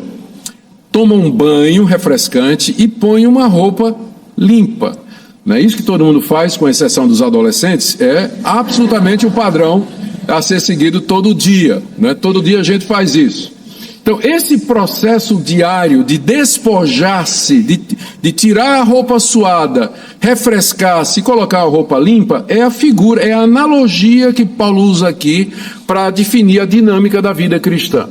toma um banho refrescante e põe uma roupa limpa. Não é isso que todo mundo faz, com exceção dos adolescentes? É absolutamente o padrão a ser seguido todo dia. Né? Todo dia a gente faz isso. Então, esse processo diário de despojar-se, de tirar a roupa suada, refrescar-se e colocar a roupa limpa, é a figura, é a analogia que Paulo usa aqui para definir a dinâmica da vida cristã.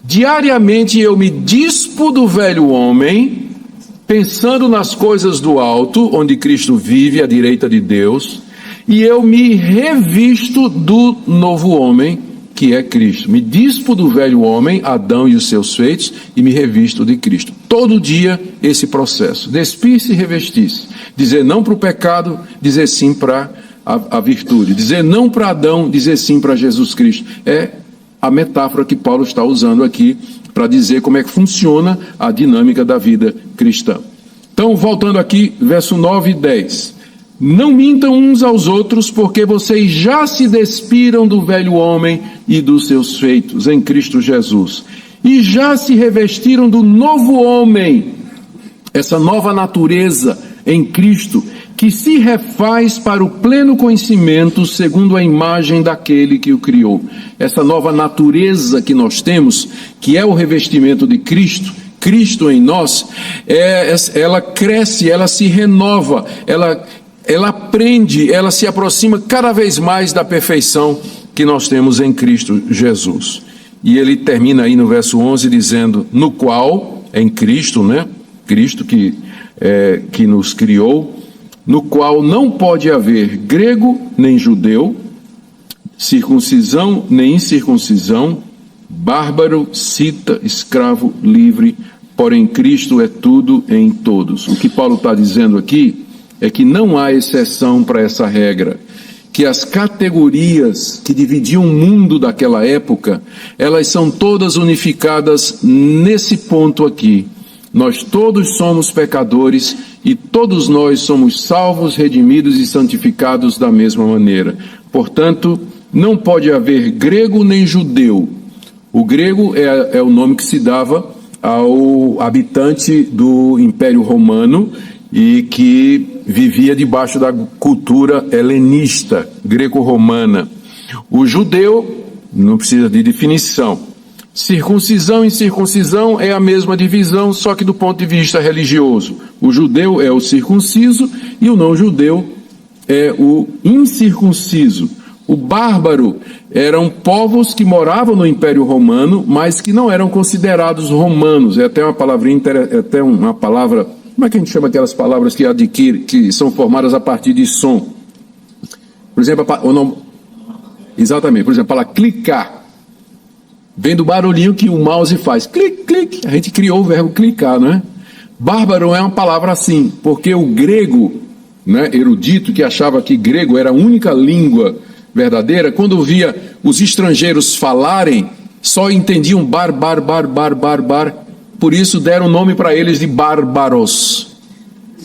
Diariamente eu me dispo do velho homem, pensando nas coisas do alto, onde Cristo vive à direita de Deus, e eu me revisto do novo homem, que é Cristo. Me dispo do velho homem, Adão e os seus feitos, e me revisto de Cristo. Todo dia esse processo. Despir-se e revestir-se. Dizer não para o pecado, dizer sim para a virtude. Dizer não para Adão, dizer sim para Jesus Cristo. É a metáfora que Paulo está usando aqui para dizer como é que funciona a dinâmica da vida cristã. Então, voltando aqui, verso 9 e 10. Não mintam uns aos outros, porque vocês já se despiram do velho homem e dos seus feitos em Cristo Jesus, e já se revestiram do novo homem, essa nova natureza em Cristo, que se refaz para o pleno conhecimento segundo a imagem daquele que o criou. Essa nova natureza que nós temos, que é o revestimento de Cristo, Cristo em nós, ela cresce, ela se renova, ela aprende, ela se aproxima cada vez mais da perfeição que nós temos em Cristo Jesus. E ele termina aí no verso 11 dizendo, no qual, em Cristo, né? Cristo que nos criou, no qual não pode haver grego nem judeu, circuncisão nem incircuncisão, bárbaro, cita, escravo, livre, porém Cristo é tudo em todos. O que Paulo está dizendo aqui é que não há exceção para essa regra, que as categorias que dividiam o mundo daquela época, elas são todas unificadas nesse ponto aqui. Nós todos somos pecadores e todos nós somos salvos, redimidos e santificados da mesma maneira. Portanto, não pode haver grego nem judeu. O grego é o nome que se dava ao habitante do Império Romano e que vivia debaixo da cultura helenista, greco-romana. O judeu não precisa de definição. Circuncisão e incircuncisão é a mesma divisão, só que do ponto de vista religioso. O judeu é o circunciso e o não-judeu é o incircunciso. O bárbaro eram povos que moravam no Império Romano, mas que não eram considerados romanos. É até uma palavrinha, uma palavra, como é que a gente chama aquelas palavras que são formadas a partir de som? Por exemplo, exatamente, por exemplo, a palavra clicar. Vem do barulhinho que o mouse faz. Clique, clique. A gente criou o verbo clicar, não é? Bárbaro é uma palavra assim, porque o grego, né, erudito, que achava que grego era a única língua verdadeira, quando via os estrangeiros falarem, só entendiam bar. Por isso deram o nome para eles de bárbaros,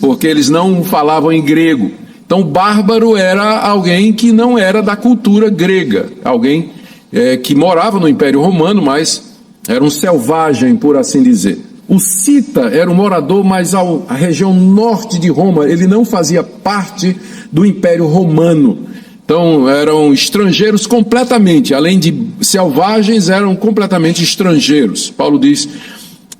porque eles não falavam em grego. Então, bárbaro era alguém que não era da cultura grega, alguém que morava no Império Romano, mas era um selvagem, por assim dizer. O cita era um morador mais à região norte de Roma, ele não fazia parte do Império Romano. Então, eram estrangeiros completamente, além de selvagens, eram completamente estrangeiros. Paulo diz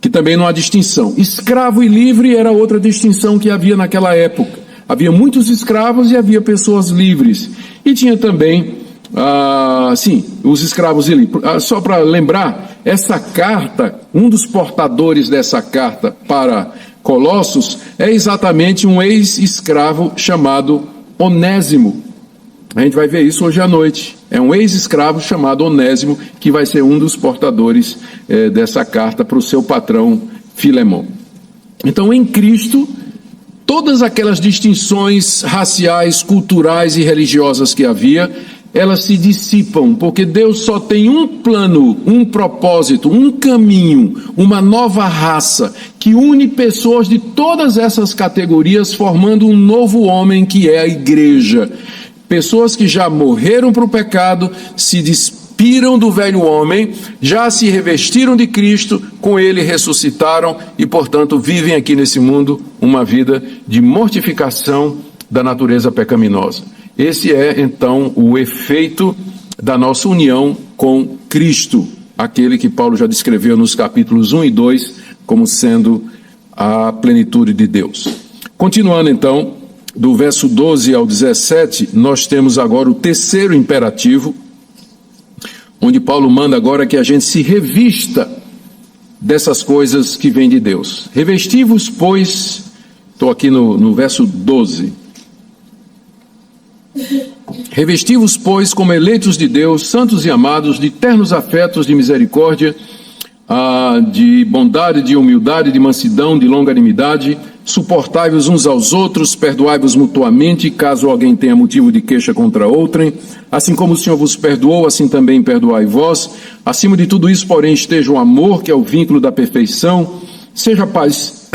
que também não há distinção. Escravo e livre era outra distinção que havia naquela época. Havia muitos escravos e havia pessoas livres. E tinha também os escravos e livres. Só para lembrar, essa carta, um dos portadores dessa carta para Colossos é exatamente um ex-escravo chamado Onésimo. A gente vai ver isso hoje à noite. É um ex-escravo chamado Onésimo que vai ser um dos portadores dessa carta para o seu patrão Filemão. Então, em Cristo, todas aquelas distinções raciais, culturais e religiosas que havia, elas se dissipam, porque Deus só tem um plano, um propósito, um caminho, uma nova raça, que une pessoas de todas essas categorias, formando um novo homem que é a igreja. Pessoas que já morreram para o pecado, se despiram do velho homem, já se revestiram de Cristo, com ele ressuscitaram e, portanto, vivem aqui nesse mundo uma vida de mortificação da natureza pecaminosa. Esse é, então, o efeito da nossa união com Cristo, aquele que Paulo já descreveu nos capítulos 1 e 2 como sendo a plenitude de Deus. Continuando, então, do verso 12 ao 17, nós temos agora o terceiro imperativo, onde Paulo manda agora que a gente se revista dessas coisas que vêm de Deus. Revesti-vos, pois, estou aqui no verso 12, revesti-vos, pois, como eleitos de Deus, santos e amados, de ternos afetos de misericórdia, de bondade, de humildade, de mansidão, de longanimidade, suportai-vos uns aos outros, perdoai-vos mutuamente, caso alguém tenha motivo de queixa contra outrem, assim como o Senhor vos perdoou, assim também perdoai vós. Acima de tudo isso, porém, esteja o amor, que é o vínculo da perfeição. Seja a paz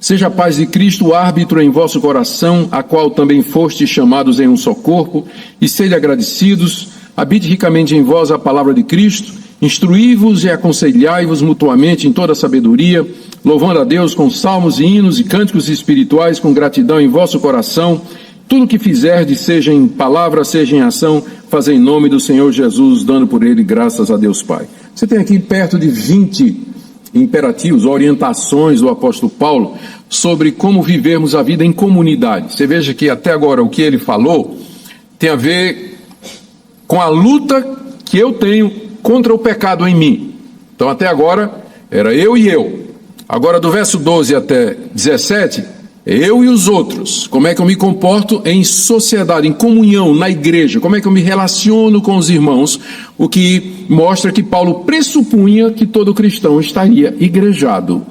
Seja a paz de Cristo o árbitro em vosso coração, a qual também fostes chamados em um só corpo, e sede agradecidos, habite ricamente em vós a palavra de Cristo, instruí-vos e aconselhai-vos mutuamente em toda a sabedoria, louvando a Deus com salmos e hinos e cânticos espirituais, com gratidão em vosso coração. Tudo o que fizerdes, seja em palavra, seja em ação, fazei em nome do Senhor Jesus, dando por ele graças a Deus Pai. Você tem aqui perto de 20 imperativos, orientações do apóstolo Paulo sobre como vivermos a vida em comunidade. Você veja que até agora o que ele falou tem a ver com a luta que eu tenho contra o pecado em mim. Então até agora era eu e eu. Agora do verso 12 até 17, eu e os outros. Como é que eu me comporto em sociedade, em comunhão, na igreja? Como é que eu me relaciono com os irmãos? O que mostra que Paulo pressupunha que todo cristão estaria igrejado.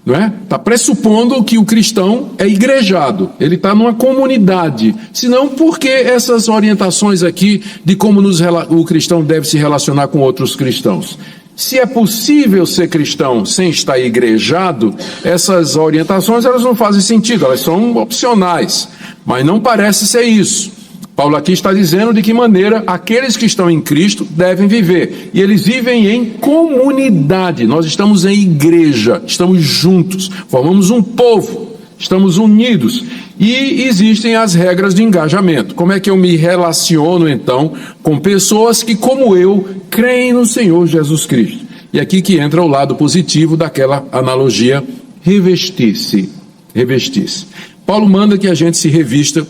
Não é? Está pressupondo que o cristão é igrejado. Ele está numa comunidade. Senão, por que essas orientações aqui de como o cristão deve se relacionar com outros cristãos? Se é possível ser cristão sem estar igrejado, essas orientações elas não fazem sentido, elas são opcionais, mas não parece ser isso. Paulo aqui está dizendo de que maneira aqueles que estão em Cristo devem viver, e eles vivem em comunidade. Nós estamos em igreja, estamos juntos, formamos um povo, estamos unidos, e existem as regras de engajamento. Como é que eu me relaciono então com pessoas que, como eu, creem no Senhor Jesus Cristo? E aqui que entra o lado positivo daquela analogia, revestir-se. Revestir-se. Paulo manda que a gente se revista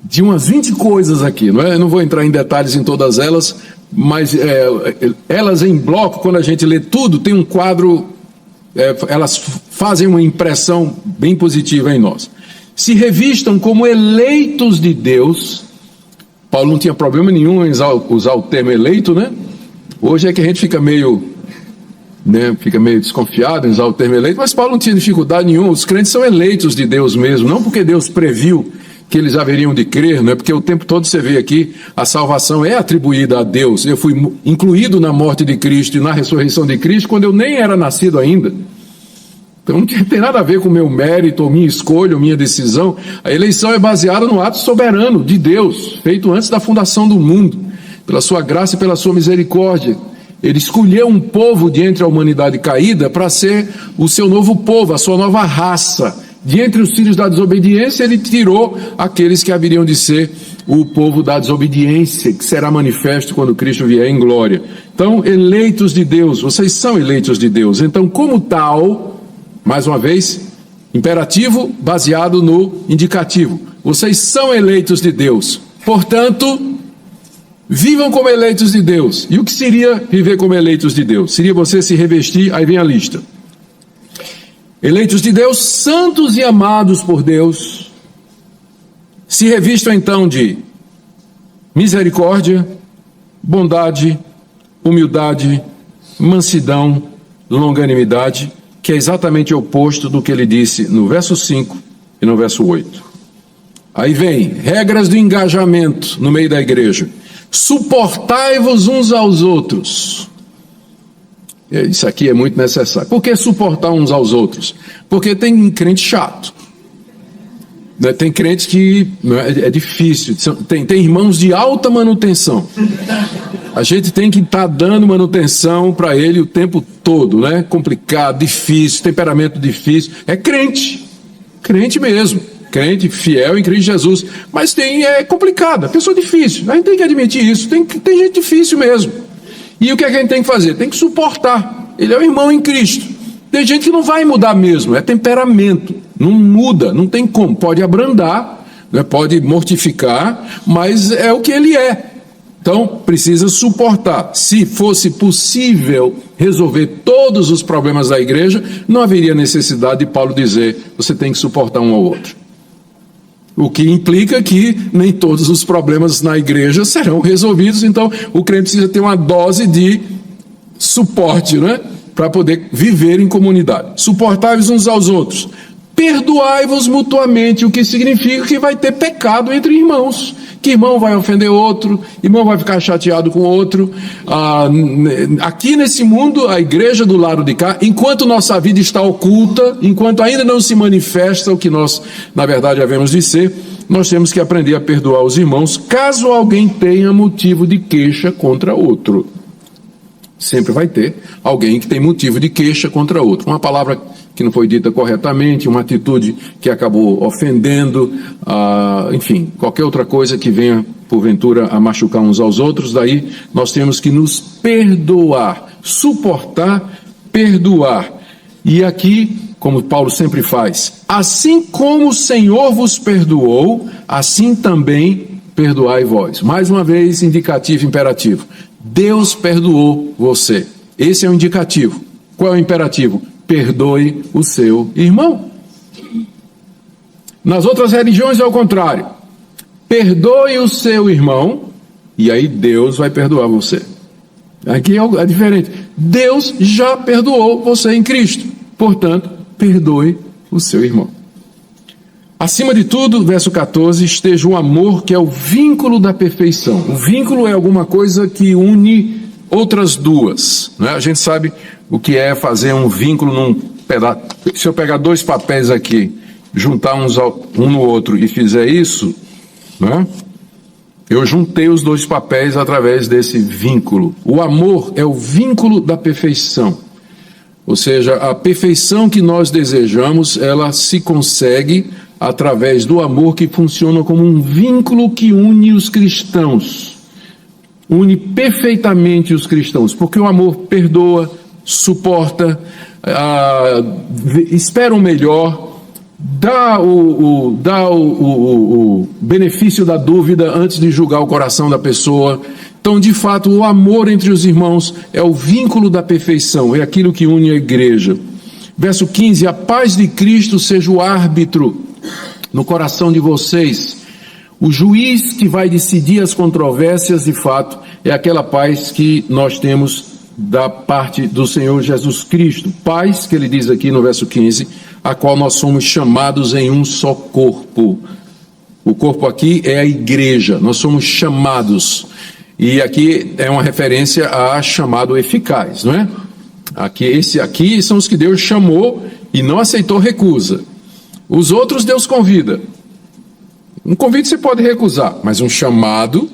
de umas 20 coisas aqui, não é? Eu não vou entrar em detalhes em todas elas, mas elas em bloco, quando a gente lê tudo, tem um quadro, elas fazem uma impressão bem positiva em nós. Se revistam como eleitos de Deus. Paulo não tinha problema nenhum em usar o termo eleito, né? Hoje é que a gente fica meio desconfiado em usar o termo eleito, mas Paulo não tinha dificuldade nenhuma. Os crentes são eleitos de Deus mesmo, não porque Deus previu que eles haveriam de crer, não é porque o tempo todo você vê aqui, a salvação é atribuída a Deus. Eu fui incluído na morte de Cristo e na ressurreição de Cristo quando eu nem era nascido ainda. Então não tem nada a ver com o meu mérito, ou minha escolha, ou minha decisão. A eleição é baseada no ato soberano de Deus, feito antes da fundação do mundo, pela sua graça e pela sua misericórdia. Ele escolheu um povo de entre a humanidade caída para ser o seu novo povo, a sua nova raça. De entre os filhos da desobediência, ele tirou aqueles que haveriam de ser o povo da desobediência, que será manifesto quando Cristo vier em glória. Então, eleitos de Deus, vocês são eleitos de Deus. Então, como tal, mais uma vez, imperativo baseado no indicativo. Vocês são eleitos de Deus. Portanto, vivam como eleitos de Deus. E o que seria viver como eleitos de Deus? Seria você se revestir, aí vem a lista. Eleitos de Deus, santos e amados por Deus, se revistam então de misericórdia, bondade, humildade, mansidão, longanimidade, que é exatamente o oposto do que ele disse no verso 5 e no verso 8. Aí vem, regras do engajamento no meio da igreja. Suportai-vos uns aos outros. Isso aqui é muito necessário. Por que suportar uns aos outros? Porque tem crente chato. Tem crente que é difícil. Tem irmãos de alta manutenção. A gente tem que estar dando manutenção para ele o tempo todo, né? Complicado, difícil, temperamento difícil. É crente. Crente mesmo. Crente fiel em Cristo Jesus. Mas é complicado, é pessoa difícil. A gente tem que admitir isso. Tem gente difícil mesmo. E o que a gente tem que fazer? Tem que suportar. Ele é o irmão em Cristo. Tem gente que não vai mudar mesmo, é temperamento. Não muda, não tem como. Pode abrandar, né? Pode mortificar, mas é o que ele é. Então, precisa suportar. Se fosse possível resolver todos os problemas da igreja, não haveria necessidade de Paulo dizer, você tem que suportar um ao outro. O que implica que nem todos os problemas na igreja serão resolvidos, então o crente precisa ter uma dose de suporte, né? Para poder viver em comunidade. Suportáveis uns aos outros, perdoai-vos mutuamente, o que significa que vai ter pecado entre irmãos, que irmão vai ofender outro, irmão vai ficar chateado com outro. Aqui nesse mundo, a igreja do lado de cá, enquanto nossa vida está oculta, enquanto ainda não se manifesta o que nós, na verdade, havemos de ser, nós temos que aprender a perdoar os irmãos, caso alguém tenha motivo de queixa contra outro. Sempre vai ter alguém que tem motivo de queixa contra outro. Uma palavra que não foi dita corretamente, uma atitude que acabou ofendendo, enfim, qualquer outra coisa que venha, porventura, a machucar uns aos outros. Daí nós temos que nos perdoar, suportar, perdoar. E aqui, como Paulo sempre faz, assim como o Senhor vos perdoou, assim também perdoai vós. Mais uma vez, indicativo, imperativo. Deus perdoou você. Esse é o indicativo. Qual é o imperativo? Perdoe o seu irmão. Nas outras religiões é o contrário. Perdoe o seu irmão e aí Deus vai perdoar você. Aqui é diferente. Deus já perdoou você em Cristo. Portanto, perdoe o seu irmão. Acima de tudo, verso 14, esteja o amor, que é o vínculo da perfeição. O vínculo é alguma coisa que une outras duas, né? A gente sabe o que é fazer um vínculo num pedaço. Se eu pegar dois papéis aqui, juntar um no outro e fizer isso, né? Eu juntei os dois papéis através desse vínculo. O amor é o vínculo da perfeição. Ou seja, a perfeição que nós desejamos, ela se consegue através do amor, que funciona como um vínculo que une os cristãos. Une perfeitamente os cristãos, porque o amor perdoa, suporta, espera o melhor, dá o benefício da dúvida antes de julgar o coração da pessoa. Então, de fato, o amor entre os irmãos é o vínculo da perfeição, é aquilo que une a igreja. Verso 15, a paz de Cristo seja o árbitro no coração de vocês. O juiz que vai decidir as controvérsias, de fato, é aquela paz que nós temos da parte do Senhor Jesus Cristo. Paz, que ele diz aqui no verso 15, a qual nós somos chamados em um só corpo. O corpo aqui é a igreja, nós somos chamados. E aqui é uma referência a chamado eficaz, não é? Esse aqui são os que Deus chamou e não aceitou recusa. Os outros Deus convida. Um convite você pode recusar, mas um chamado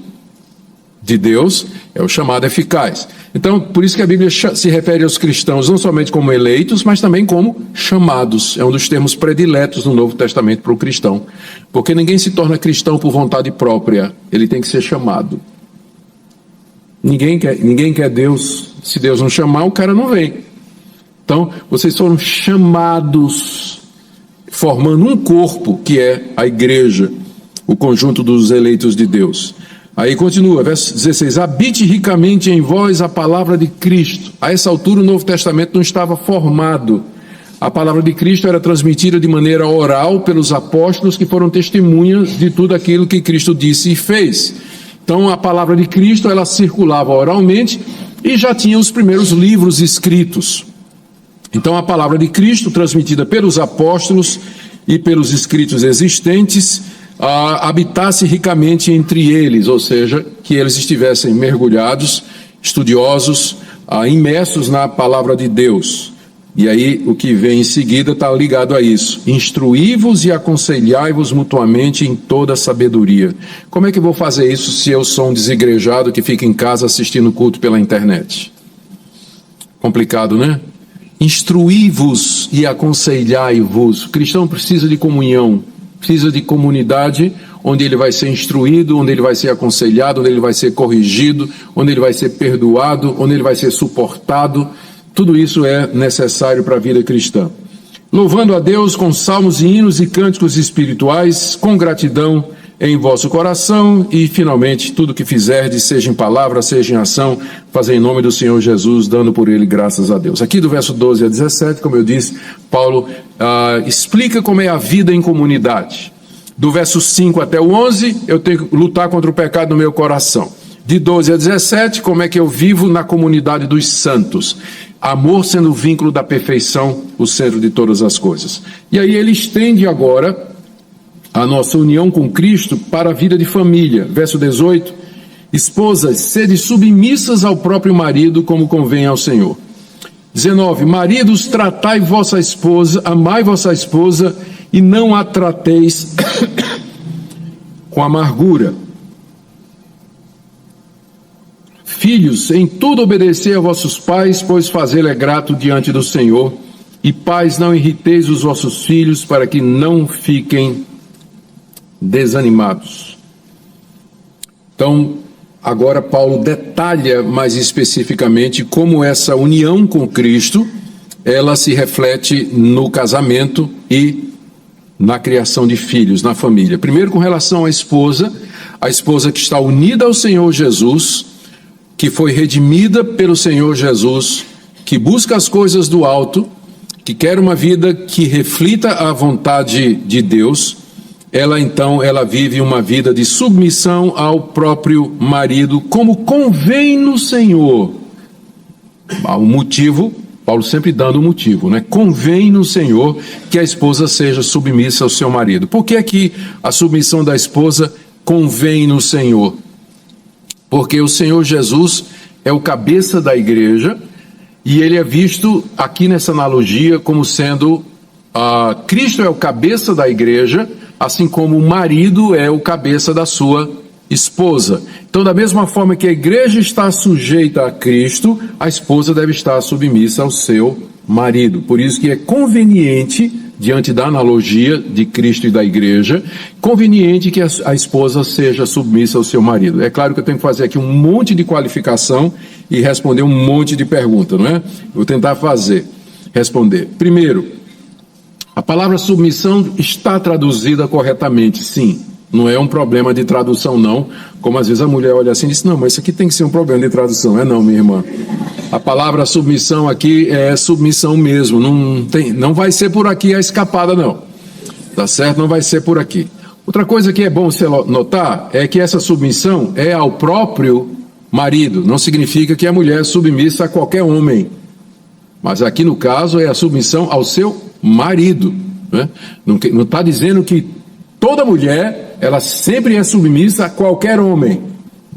de Deus é o chamado eficaz. Então, por isso que a Bíblia se refere aos cristãos não somente como eleitos, mas também como chamados. É um dos termos prediletos no Novo Testamento para o cristão. Porque ninguém se torna cristão por vontade própria, ele tem que ser chamado. Ninguém quer Deus. Se Deus não chamar, o cara não vem. Então, vocês foram chamados, formando um corpo, que é a igreja, o conjunto dos eleitos de Deus. Aí continua, verso 16, habite ricamente em vós a palavra de Cristo. A essa altura o Novo Testamento não estava formado. A palavra de Cristo era transmitida de maneira oral pelos apóstolos, que foram testemunhas de tudo aquilo que Cristo disse e fez. Então a palavra de Cristo, ela circulava oralmente e já tinha os primeiros livros escritos. Então a palavra de Cristo, transmitida pelos apóstolos e pelos escritos existentes, habitasse ricamente entre eles, ou seja, que eles estivessem mergulhados, estudiosos, imersos na palavra de Deus. E aí o que vem em seguida está ligado a isso. Instruí-vos e aconselhai-vos mutuamente em toda sabedoria. Como é que eu vou fazer isso se eu sou um desigrejado que fica em casa assistindo culto pela internet? Complicado, né? Instruí-vos e aconselhai-vos. O cristão precisa de comunhão, precisa de comunidade, onde ele vai ser instruído, onde ele vai ser aconselhado, onde ele vai ser corrigido, onde ele vai ser perdoado, onde ele vai ser suportado. Tudo isso é necessário para a vida cristã. Louvando a Deus com salmos e hinos e cânticos espirituais, com gratidão em vosso coração, e finalmente tudo que fizerdes, seja em palavra, seja em ação, fazer em nome do Senhor Jesus, dando por ele graças a Deus. Aqui do verso 12 a 17, como eu disse, Paulo explica como é a vida em comunidade. Do verso 5 até o 11, eu tenho que lutar contra o pecado no meu coração. De 12 a 17, como é que eu vivo na comunidade dos santos. Amor sendo o vínculo da perfeição, o centro de todas as coisas. E aí ele estende agora a nossa união com Cristo para a vida de família. Verso 18, esposas, sede submissas ao próprio marido, como convém ao Senhor. 19, maridos, tratai vossa esposa, amai vossa esposa, e não a trateis com amargura. Filhos, em tudo obedecei a vossos pais, pois fazê-lo é grato diante do Senhor. E pais, não irriteis os vossos filhos, para que não fiquem desanimados. Então, agora Paulo detalha mais especificamente como essa união com Cristo, ela se reflete no casamento e na criação de filhos, na família. Primeiro, com relação à esposa que está unida ao Senhor Jesus, que foi redimida pelo Senhor Jesus, que busca as coisas do alto, que quer uma vida que reflita a vontade de Deus. Ela vive uma vida de submissão ao próprio marido, como convém no Senhor. O motivo, Paulo sempre dando o motivo, né? Convém no Senhor que a esposa seja submissa ao seu marido. Por que é que a submissão da esposa convém no Senhor? Porque o Senhor Jesus é o cabeça da igreja, e ele é visto aqui nessa analogia como sendo Cristo é o cabeça da igreja, assim como o marido é o cabeça da sua esposa. Então, da mesma forma que a igreja está sujeita a Cristo, a esposa deve estar submissa ao seu marido. Por isso que é conveniente, diante da analogia de Cristo e da igreja, conveniente que a esposa seja submissa ao seu marido. É claro que eu tenho que fazer aqui um monte de qualificação e responder um monte de perguntas, não é? Vou tentar responder. Primeiro, a palavra submissão está traduzida corretamente, sim. Não é um problema de tradução, não. Como às vezes a mulher olha assim e diz, não, mas isso aqui tem que ser um problema de tradução. Não, minha irmã. A palavra submissão aqui é submissão mesmo. Não vai ser por aqui a escapada, não. Tá certo? Não vai ser por aqui. Outra coisa que é bom você notar é que essa submissão é ao próprio marido. Não significa que a mulher é submissa a qualquer homem. Mas aqui no caso é a submissão ao seu marido. Né? Não está dizendo que toda mulher, ela sempre é submissa a qualquer homem.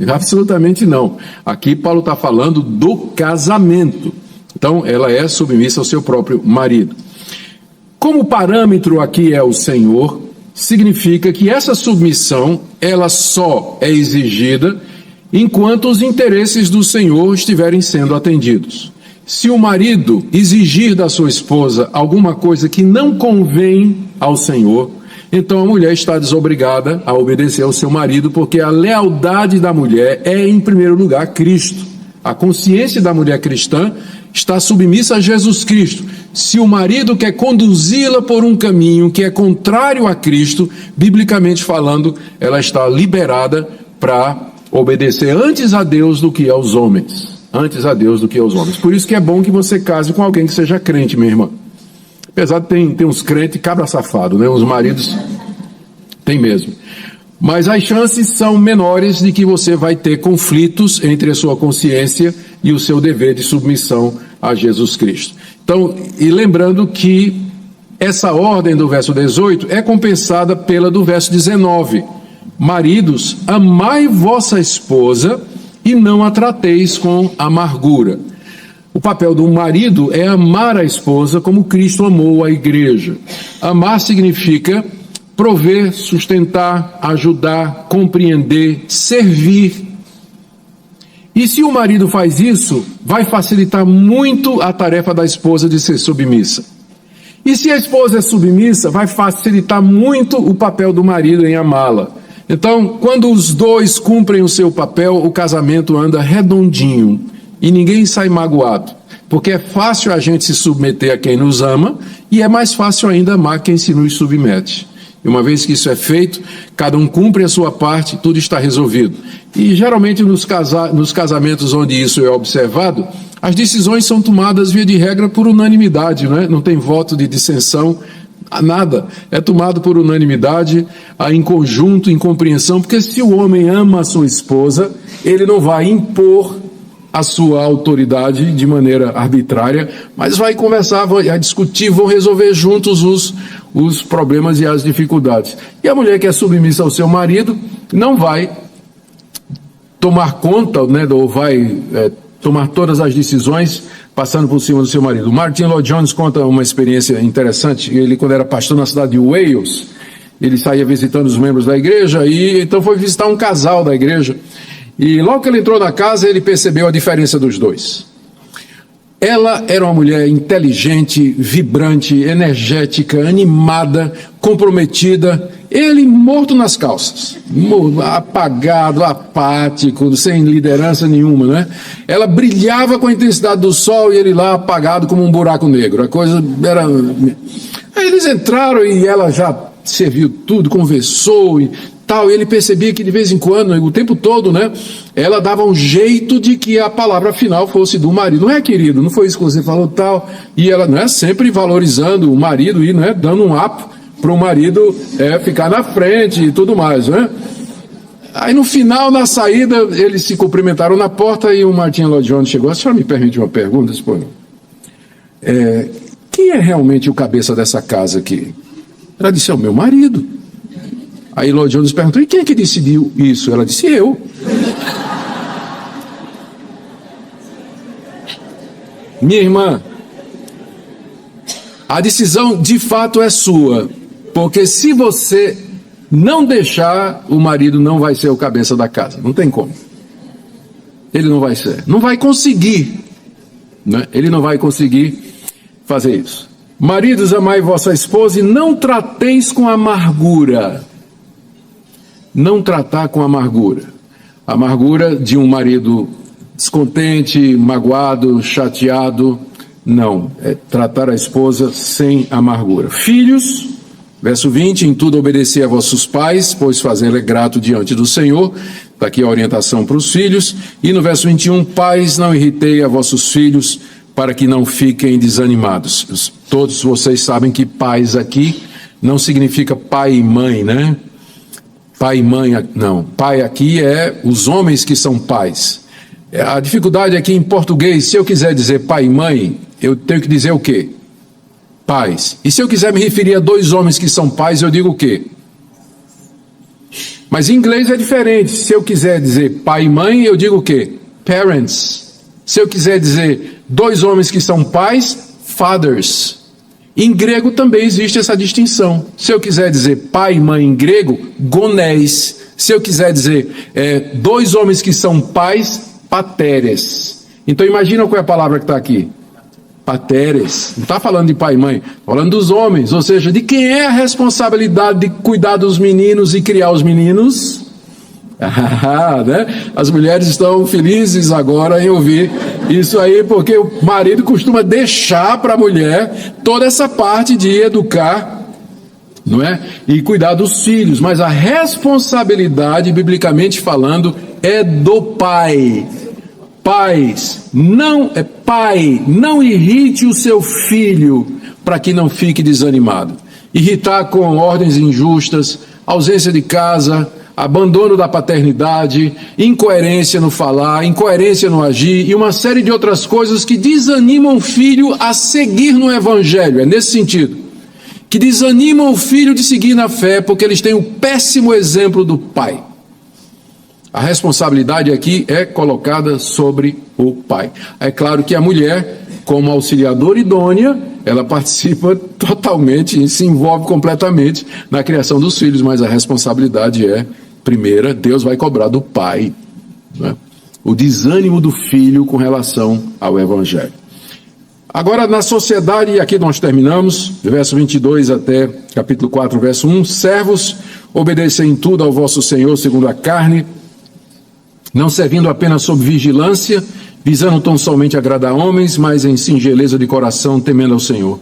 Absolutamente não. Aqui Paulo está falando do casamento. Então, ela é submissa ao seu próprio marido. Como o parâmetro aqui é o Senhor, significa que essa submissão, ela só é exigida enquanto os interesses do Senhor estiverem sendo atendidos. Se o marido exigir da sua esposa alguma coisa que não convém ao Senhor, então a mulher está desobrigada a obedecer ao seu marido, porque a lealdade da mulher é, em primeiro lugar, Cristo. A consciência da mulher cristã está submissa a Jesus Cristo. Se o marido quer conduzi-la por um caminho que é contrário a Cristo, biblicamente falando, ela está liberada para obedecer antes a Deus do que aos homens. Antes a Deus do que aos homens. Por isso que é bom que você case com alguém que seja crente, minha irmã. Apesar de ter uns crentes cabra safado, né? Os maridos tem mesmo. Mas as chances são menores de que você vai ter conflitos entre a sua consciência e o seu dever de submissão a Jesus Cristo. Então, e lembrando que essa ordem do verso 18 é compensada pela do verso 19. Maridos, amai vossa esposa e não a trateis com amargura. O papel do marido é amar a esposa como Cristo amou a igreja. Amar significa prover, sustentar, ajudar, compreender, servir. E se o marido faz isso, vai facilitar muito a tarefa da esposa de ser submissa. E se a esposa é submissa, vai facilitar muito o papel do marido em amá-la. Então, quando os dois cumprem o seu papel, o casamento anda redondinho e ninguém sai magoado. Porque é fácil a gente se submeter a quem nos ama e é mais fácil ainda amar quem se nos submete. E uma vez que isso é feito, cada um cumpre a sua parte, tudo está resolvido. E geralmente nos casamentos onde isso é observado, as decisões são tomadas via de regra por unanimidade, não é? Não tem voto de dissensão, nada. É tomado por unanimidade, em conjunto, em compreensão, porque se o homem ama a sua esposa, ele não vai impor a sua autoridade de maneira arbitrária, mas vai conversar, vai discutir, vão resolver juntos os problemas e as dificuldades. E a mulher que é submissa ao seu marido não vai tomar conta, né, ou vai tomar todas as decisões passando por cima do seu marido. Martin Lloyd-Jones conta uma experiência interessante. Ele, quando era pastor na cidade de Wales, ele saía visitando os membros da igreja e então foi visitar um casal da igreja. E logo que ele entrou na casa, ele percebeu a diferença dos dois. Ela era uma mulher inteligente, vibrante, energética, animada, comprometida. Ele morto nas calças, apagado, apático, sem liderança nenhuma, né? Ela brilhava com a intensidade do sol e ele lá apagado como um buraco negro. A coisa era... Aí eles entraram e ela já serviu tudo, conversou e tal, e ele percebia que de vez em quando, o tempo todo, né, ela dava um jeito de que a palavra final fosse do marido. Não é, querido? Não foi isso que você falou, tal. E ela, não é, sempre valorizando o marido e, né, dando um apo para o marido ficar na frente e tudo mais, né? Aí no final, na saída, eles se cumprimentaram na porta e o Martin Lloyd-Jones chegou. A senhora me permite uma pergunta? Quem é realmente o cabeça dessa casa aqui? Ela disse, é o meu marido. Aí Lloyd-Jones perguntou, e quem é que decidiu isso? Ela disse, eu. Minha irmã, a decisão de fato é sua, porque se você não deixar, o marido não vai ser o cabeça da casa, não tem como. Ele não vai ser, não vai conseguir, né? Ele não vai conseguir fazer isso. Maridos, amai vossa esposa e não trateis com amargura. Não tratar com amargura. Amargura de um marido descontente, magoado, chateado. Não, é tratar a esposa sem amargura. Filhos, verso 20, em tudo obedecer a vossos pais, pois fazê-lo é grato diante do Senhor. Está aqui a orientação para os filhos. E no verso 21, pais, não irritei a vossos filhos, para que não fiquem desanimados. Todos vocês sabem que pais aqui não significa pai e mãe, né? Pai e mãe, não. Pai aqui é os homens que são pais. A dificuldade é que em português, se eu quiser dizer pai e mãe, eu tenho que dizer o quê? Pais. E se eu quiser me referir a dois homens que são pais, eu digo o quê? Mas em inglês é diferente. Se eu quiser dizer pai e mãe, eu digo o quê? Parents. Se eu quiser dizer dois homens que são pais, fathers. Em grego também existe essa distinção. Se eu quiser dizer pai e mãe em grego, gonés. Se eu quiser dizer dois homens que são pais, pateres. Então imagina qual é a palavra que está aqui. Pateres. Não está falando de pai e mãe, está falando dos homens. Ou seja, de quem é a responsabilidade de cuidar dos meninos e criar os meninos? Né? As mulheres estão felizes agora em ouvir isso aí, porque o marido costuma deixar para a mulher toda essa parte de educar, não é? E cuidar dos filhos, mas a responsabilidade, biblicamente falando, é do pai. Pais, não irrite o seu filho para que não fique desanimado. Irritar com ordens injustas, ausência de casa, abandono da paternidade, incoerência no falar, incoerência no agir e uma série de outras coisas que desanimam o filho a seguir no evangelho. É nesse sentido. Que desanimam o filho de seguir na fé porque eles têm o péssimo exemplo do pai. A responsabilidade aqui é colocada sobre o pai. É claro que a mulher, como auxiliadora idônea, ela participa totalmente e se envolve completamente na criação dos filhos, mas a responsabilidade é primeira, Deus vai cobrar do pai, né? O desânimo do filho com relação ao evangelho. Agora, na sociedade, e aqui nós terminamos, verso 22 até capítulo 4, verso 1, servos, obedecem em tudo ao vosso Senhor segundo a carne, não servindo apenas sob vigilância, visando tão somente agradar homens, mas em singeleza de coração, temendo ao Senhor.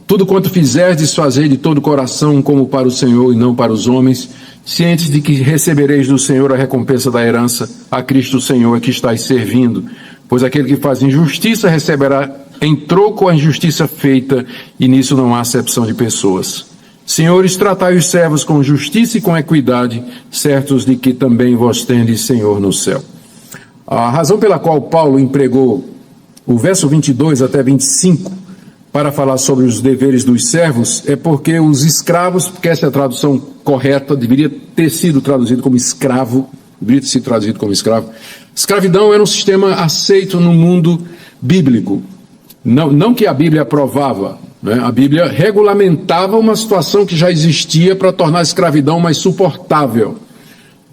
Tudo quanto fizerdes, fazei de todo o coração, como para o Senhor e não para os homens, cientes de que recebereis do Senhor a recompensa da herança, a Cristo Senhor que estáis servindo. Pois aquele que faz injustiça receberá em troco a injustiça feita, e nisso não há acepção de pessoas. Senhores, tratai os servos com justiça e com equidade, certos de que também vós tendes Senhor no céu. A razão pela qual Paulo empregou o verso 22 até 25 para falar sobre os deveres dos servos é porque os escravos, porque essa é a tradução correta, deveria ter sido traduzido como escravo, Escravidão era um sistema aceito no mundo bíblico. Não que a Bíblia aprovava, né? A Bíblia regulamentava uma situação que já existia para tornar a escravidão mais suportável.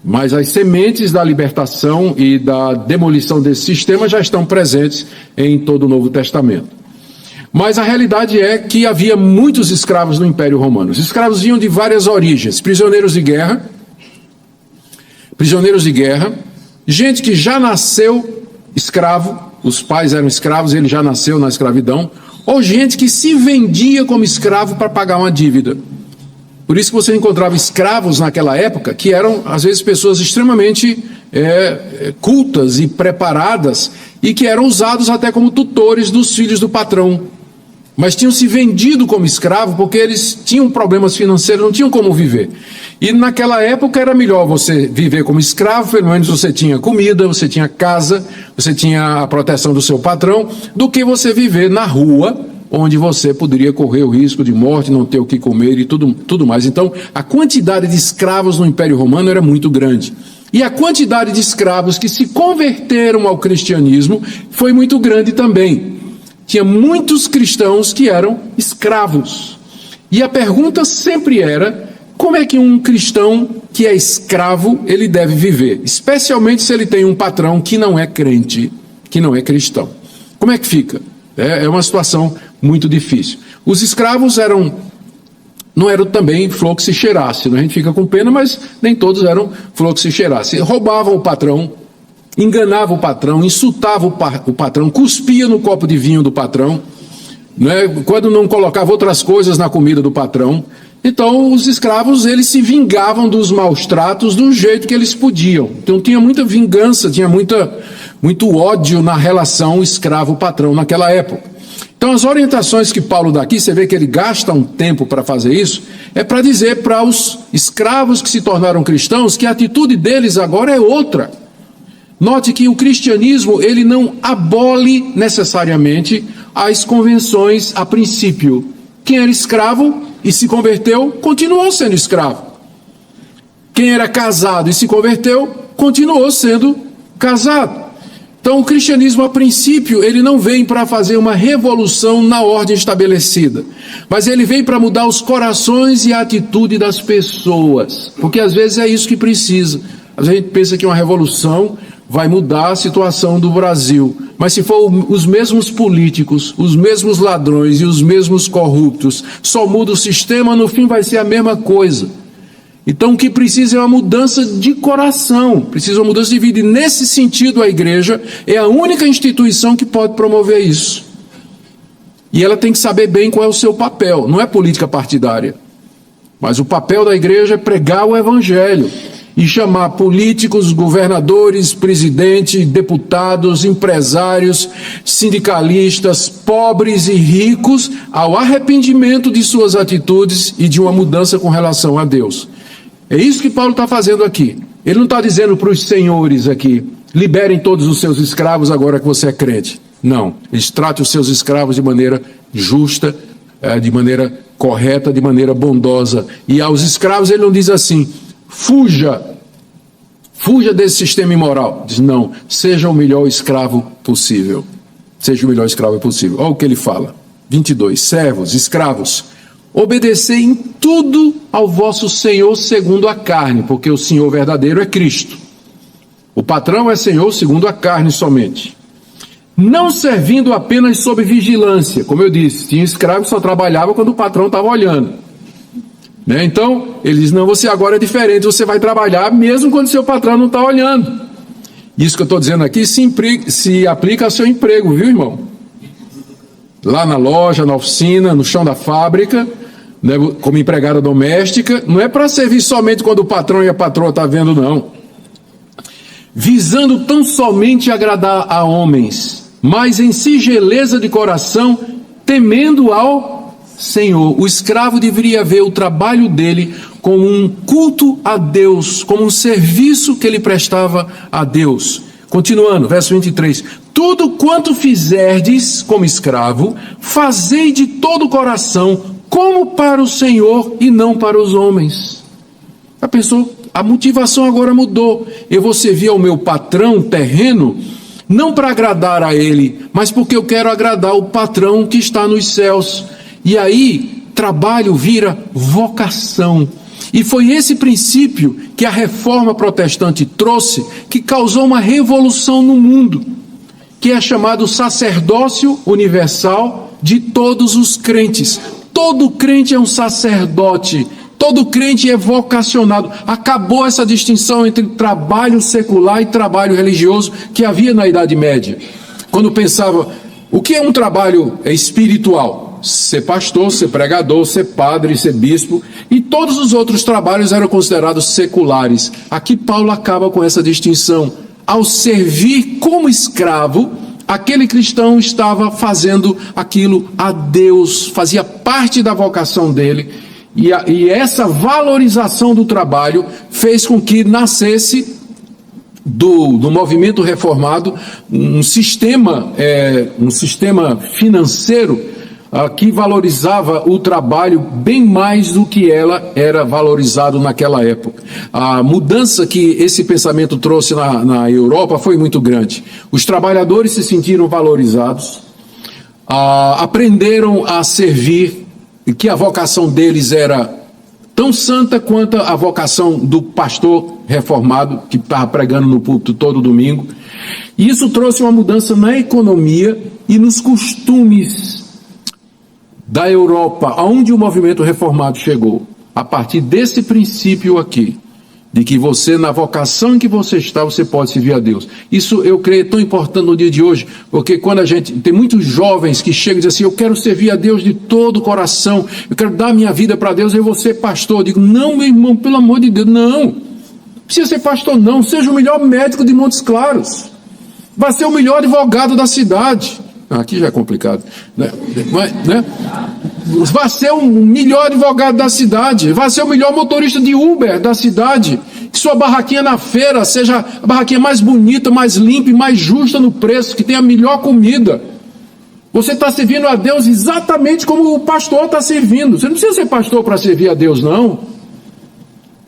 Mas as sementes da libertação e da demolição desse sistema já estão presentes em todo o Novo Testamento. Mas a realidade é que havia muitos escravos no Império Romano. Os escravos vinham de várias origens: prisioneiros de guerra, gente que já nasceu escravo, os pais eram escravos, ele já nasceu na escravidão, ou gente que se vendia como escravo para pagar uma dívida. Por isso que você encontrava escravos naquela época, que eram, às vezes, pessoas extremamente cultas e preparadas, e que eram usados até como tutores dos filhos do patrão. Mas tinham se vendido como escravo porque eles tinham problemas financeiros, não tinham como viver. E naquela época era melhor você viver como escravo, pelo menos você tinha comida, você tinha casa, você tinha a proteção do seu patrão, do que você viver na rua, onde você poderia correr o risco de morte, não ter o que comer e tudo mais. Então, a quantidade de escravos no Império Romano era muito grande. E a quantidade de escravos que se converteram ao cristianismo foi muito grande também. Tinha muitos cristãos que eram escravos. E a pergunta sempre era: como é que um cristão que é escravo, ele deve viver? Especialmente se ele tem um patrão que não é crente, que não é cristão. Como é que fica? É uma situação muito difícil. Os escravos não eram também flor que se cheirasse. A gente fica com pena, mas nem todos eram flor que se cheirasse. Roubavam o patrão, enganava o patrão, insultava o patrão, cuspia no copo de vinho do patrão, né? Quando não colocava outras coisas na comida do patrão. Então os escravos, eles se vingavam dos maus tratos do jeito que eles podiam. Então tinha muita vingança, tinha muito ódio na relação escravo-patrão naquela época. Então as orientações que Paulo dá aqui, você vê que ele gasta um tempo para fazer isso, é para dizer para os escravos que se tornaram cristãos que a atitude deles agora é outra. Note que o cristianismo, ele não abole necessariamente as convenções a princípio. Quem era escravo e se converteu, continuou sendo escravo. Quem era casado e se converteu, continuou sendo casado. Então o cristianismo, a princípio, ele não vem para fazer uma revolução na ordem estabelecida, mas ele vem para mudar os corações e a atitude das pessoas, porque às vezes é isso que precisa. Às vezes a gente pensa que uma revolução vai mudar a situação do Brasil, mas se for os mesmos políticos, os mesmos ladrões e os mesmos corruptos, só muda o sistema, no fim vai ser a mesma coisa. Então o que precisa é uma mudança de coração, precisa uma mudança de vida, e nesse sentido a igreja é a única instituição que pode promover isso. E ela tem que saber bem qual é o seu papel, não é política partidária, mas o papel da igreja é pregar o evangelho e chamar políticos, governadores, presidentes, deputados, empresários, sindicalistas, pobres e ricos ao arrependimento de suas atitudes e de uma mudança com relação a Deus. É isso que Paulo está fazendo aqui. Ele não está dizendo para os senhores aqui: liberem todos os seus escravos agora que você é crente. Não, eles tratam os seus escravos de maneira justa, de maneira correta, de maneira bondosa. E aos escravos ele não diz assim: fuja desse sistema imoral. Diz: não, seja o melhor escravo possível. Seja o melhor escravo possível. Olha o que ele fala. 22, servos, escravos, obedecei em tudo ao vosso Senhor segundo a carne, porque o Senhor verdadeiro é Cristo. O patrão é Senhor segundo a carne somente. Não servindo apenas sob vigilância. Como eu disse, tinha escravo que só trabalhava quando o patrão estava olhando. Então, ele diz: não, você agora é diferente, você vai trabalhar mesmo quando seu patrão não está olhando. Isso que eu estou dizendo aqui se aplica ao seu emprego, viu, irmão? Lá na loja, na oficina, no chão da fábrica, né, como empregada doméstica, não é para servir somente quando o patrão e a patroa estão vendo, não. Visando tão somente agradar a homens, mas em singeleza de coração, temendo ao Senhor. O escravo deveria ver o trabalho dele como um culto a Deus, como um serviço que ele prestava a Deus, Continuando, verso 23. Tudo quanto fizerdes como escravo, fazei de todo o coração, como para o Senhor e não para os homens. Já pensou? A motivação agora mudou. Eu vou servir ao meu patrão terreno, não para agradar a ele, mas porque eu quero agradar o patrão que está nos céus. E aí, trabalho vira vocação. E foi esse princípio que a reforma protestante trouxe, que causou uma revolução no mundo, que é chamado sacerdócio universal de todos os crentes. Todo crente é um sacerdote, todo crente é vocacionado. Acabou essa distinção entre trabalho secular e trabalho religioso que havia na Idade Média. Quando pensava, o que é um trabalho espiritual? Ser pastor, ser pregador, ser padre, ser bispo, e todos os outros trabalhos eram considerados seculares. Aqui Paulo acaba com essa distinção. Ao servir como escravo, aquele cristão estava fazendo aquilo a Deus, fazia parte da vocação dele, e essa valorização do trabalho fez com que nascesse do movimento reformado um sistema financeiro que valorizava o trabalho bem mais do que ela era valorizado naquela época. A mudança que esse pensamento trouxe na Europa foi muito grande. Os trabalhadores se sentiram valorizados, aprenderam a servir, e que a vocação deles era tão santa quanto a vocação do pastor reformado, que estava pregando no púlpito todo domingo. E isso trouxe uma mudança na economia e nos costumes da Europa, aonde o movimento reformado chegou, a partir desse princípio aqui, de que você, na vocação em que você está, você pode servir a Deus. Isso eu creio tão importante no dia de hoje, porque quando tem muitos jovens que chegam e dizem assim, eu quero servir a Deus de todo o coração, eu quero dar minha vida para Deus, eu vou ser pastor. Eu digo, não, meu irmão, pelo amor de Deus, não precisa ser pastor não, seja o melhor médico de Montes Claros, vai ser o melhor advogado da cidade. Aqui já é complicado, né? Vai ser o melhor advogado da cidade, vai ser o melhor motorista de Uber da cidade, que sua barraquinha na feira seja a barraquinha mais bonita, mais limpa e mais justa no preço, que tenha a melhor comida. Você está servindo a Deus exatamente como o pastor está servindo. Você não precisa ser pastor para servir a Deus, não.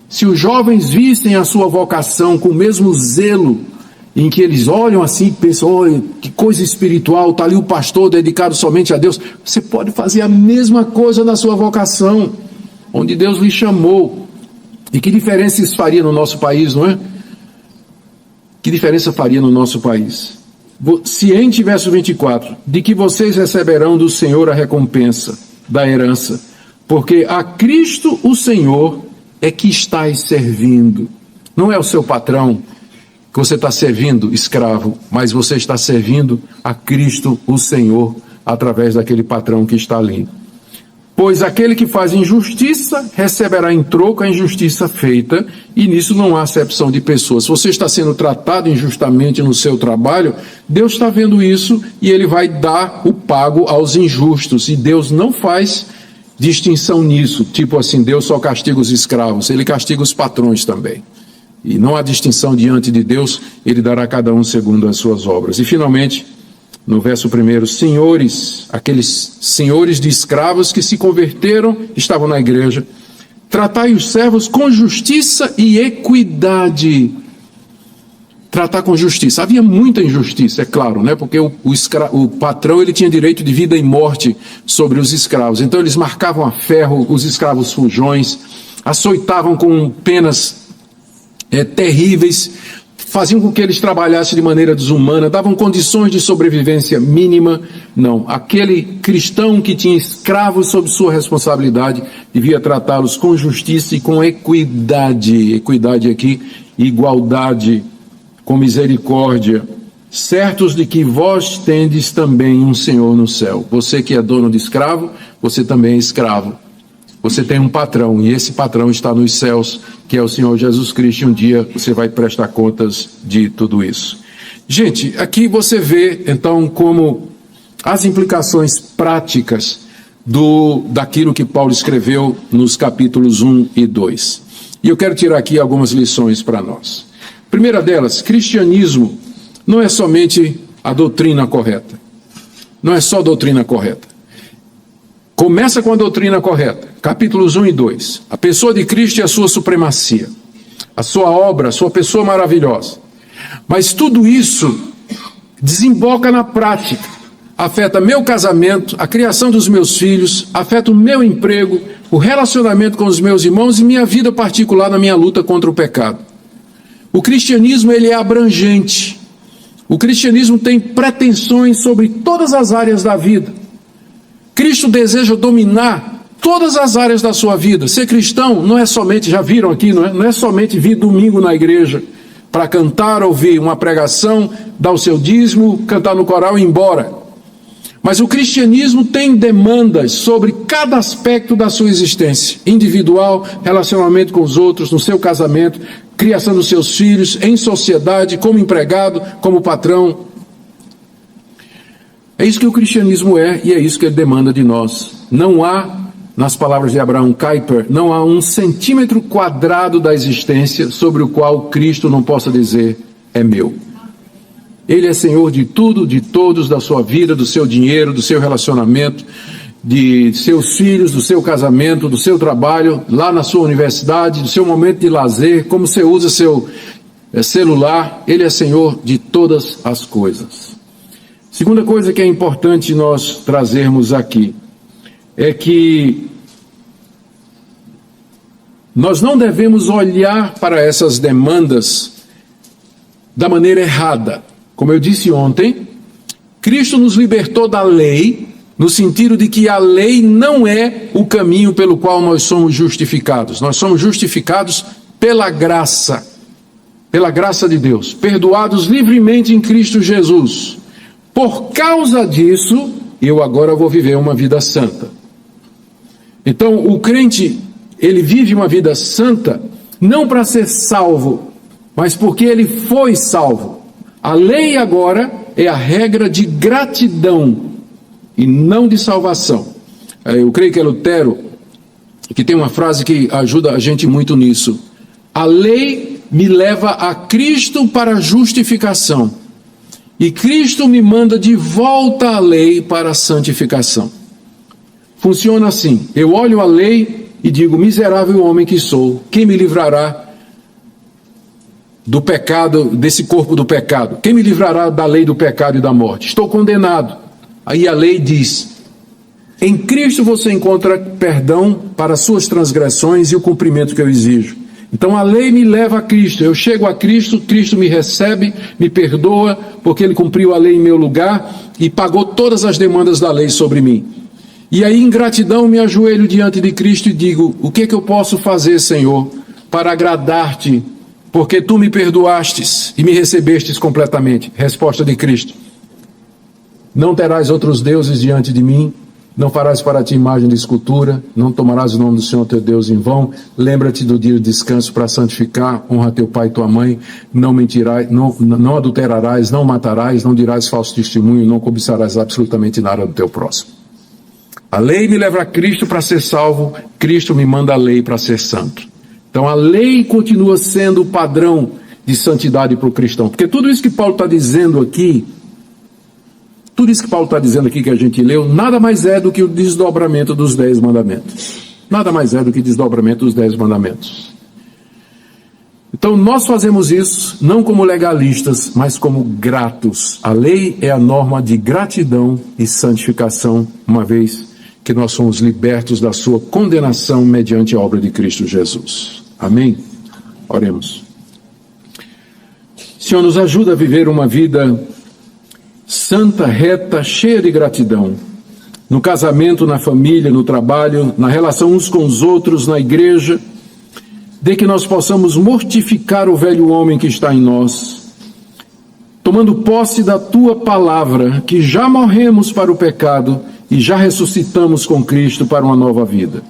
Se os jovens vissem a sua vocação com o mesmo zelo, em que eles olham assim e pensam, olha, que coisa espiritual, está ali o pastor dedicado somente a Deus. Você pode fazer a mesma coisa na sua vocação, onde Deus lhe chamou. E que diferença isso faria no nosso país, não é? Que diferença faria no nosso país? Ciente, verso 24, de que vocês receberão do Senhor a recompensa da herança, porque a Cristo o Senhor é que estáis servindo. Não é o seu patrão que você está servindo, escravo, mas você está servindo a Cristo, o Senhor, através daquele patrão que está ali. Pois aquele que faz injustiça, receberá em troco a injustiça feita, e nisso não há acepção de pessoas. Se você está sendo tratado injustamente no seu trabalho, Deus está vendo isso, e Ele vai dar o pago aos injustos, e Deus não faz distinção nisso, tipo assim, Deus só castiga os escravos, Ele castiga os patrões também. E não há distinção diante de Deus, Ele dará a cada um segundo as suas obras. E finalmente, no verso 1, senhores, aqueles senhores de escravos que se converteram, estavam na igreja, tratai os servos com justiça e equidade. Tratar com justiça. Havia muita injustiça, é claro, né? Porque o patrão ele tinha direito de vida e morte sobre os escravos. Então eles marcavam a ferro os escravos fujões, açoitavam com penas terríveis, faziam com que eles trabalhassem de maneira desumana, davam condições de sobrevivência mínima. Não, aquele cristão que tinha escravos sob sua responsabilidade devia tratá-los com justiça e com equidade. Equidade aqui, igualdade, com misericórdia, certos de que vós tendes também um Senhor no céu. Você que é dono de escravo, você também é escravo. Você tem um patrão, e esse patrão está nos céus, que é o Senhor Jesus Cristo, e um dia você vai prestar contas de tudo isso. Gente, aqui você vê, então, como as implicações práticas daquilo que Paulo escreveu nos capítulos 1 e 2. E eu quero tirar aqui algumas lições para nós. Primeira delas, cristianismo não é somente a doutrina correta. Não é só a doutrina correta. Começa com a doutrina correta, capítulos 1 e 2. A pessoa de Cristo e a sua supremacia. A sua obra, a sua pessoa maravilhosa. Mas tudo isso desemboca na prática. Afeta meu casamento, a criação dos meus filhos, afeta o meu emprego, o relacionamento com os meus irmãos e minha vida particular na minha luta contra o pecado. O cristianismo, ele é abrangente. O cristianismo tem pretensões sobre todas as áreas da vida. Cristo deseja dominar todas as áreas da sua vida. Ser cristão não é somente, já viram aqui, não é somente vir domingo na igreja para cantar, ouvir uma pregação, dar o seu dízimo, cantar no coral e ir embora. Mas o cristianismo tem demandas sobre cada aspecto da sua existência. Individual, relacionamento com os outros, no seu casamento, criação dos seus filhos, em sociedade, como empregado, como patrão. É isso que o cristianismo é e é isso que ele demanda de nós. Não há, nas palavras de Abraham Kuyper, não há 1 centímetro quadrado da existência sobre o qual Cristo não possa dizer, é meu. Ele é Senhor de tudo, de todos, da sua vida, do seu dinheiro, do seu relacionamento, de seus filhos, do seu casamento, do seu trabalho, lá na sua universidade, do seu momento de lazer, como você usa seu celular. Ele é Senhor de todas as coisas. Segunda coisa que é importante nós trazermos aqui é que nós não devemos olhar para essas demandas da maneira errada. Como eu disse ontem, Cristo nos libertou da lei, no sentido de que a lei não é o caminho pelo qual nós somos justificados. Nós somos justificados pela graça de Deus, perdoados livremente em Cristo Jesus. Por causa disso, eu agora vou viver uma vida santa. Então, o crente, ele vive uma vida santa, não para ser salvo, mas porque ele foi salvo. A lei agora é a regra de gratidão e não de salvação. Eu creio que é Lutero que tem uma frase que ajuda a gente muito nisso. A lei me leva a Cristo para a justificação e Cristo me manda de volta à lei para a santificação. Funciona assim: eu olho a lei e digo, miserável homem que sou, quem me livrará do pecado, desse corpo do pecado? Quem me livrará da lei do pecado e da morte? Estou condenado. Aí a lei diz, em Cristo você encontra perdão para as suas transgressões e o cumprimento que eu exijo. Então a lei me leva a Cristo, eu chego a Cristo, Cristo me recebe, me perdoa, porque Ele cumpriu a lei em meu lugar e pagou todas as demandas da lei sobre mim. E aí, em gratidão, me ajoelho diante de Cristo e digo, o que é que eu posso fazer, Senhor, para agradar-te, porque Tu me perdoastes e me recebestes completamente? Resposta de Cristo, não terás outros deuses diante de mim, não farás para ti imagem de escultura, não tomarás o nome do Senhor teu Deus em vão, lembra-te do dia de descanso para santificar, honra teu pai e tua mãe, não mentirás, não adulterarás, não matarás, não dirás falso testemunho, não cobiçarás absolutamente nada do teu próximo. A lei me leva a Cristo para ser salvo, Cristo me manda a lei para ser santo. Então a lei continua sendo o padrão de santidade para o cristão, porque tudo isso que Paulo está dizendo aqui, que a gente leu, nada mais é do que o desdobramento dos 10 mandamentos. Nada mais é do que desdobramento dos 10 mandamentos. Então nós fazemos isso não como legalistas, mas como gratos. A lei é a norma de gratidão e santificação, uma vez que nós somos libertos da sua condenação mediante a obra de Cristo Jesus. Amém? Oremos. Senhor, nos ajuda a viver uma vida santa, reta, cheia de gratidão. No casamento, na família, no trabalho, na relação uns com os outros, na igreja. De que nós possamos mortificar o velho homem que está em nós, tomando posse da Tua palavra, que já morremos para o pecado e já ressuscitamos com Cristo para uma nova vida.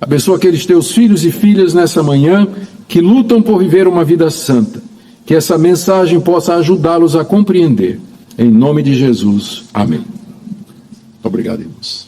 Abençoa aqueles Teus filhos e filhas nessa manhã que lutam por viver uma vida santa. Que essa mensagem possa ajudá-los a compreender. Em nome de Jesus. Amém. Obrigado, irmãos.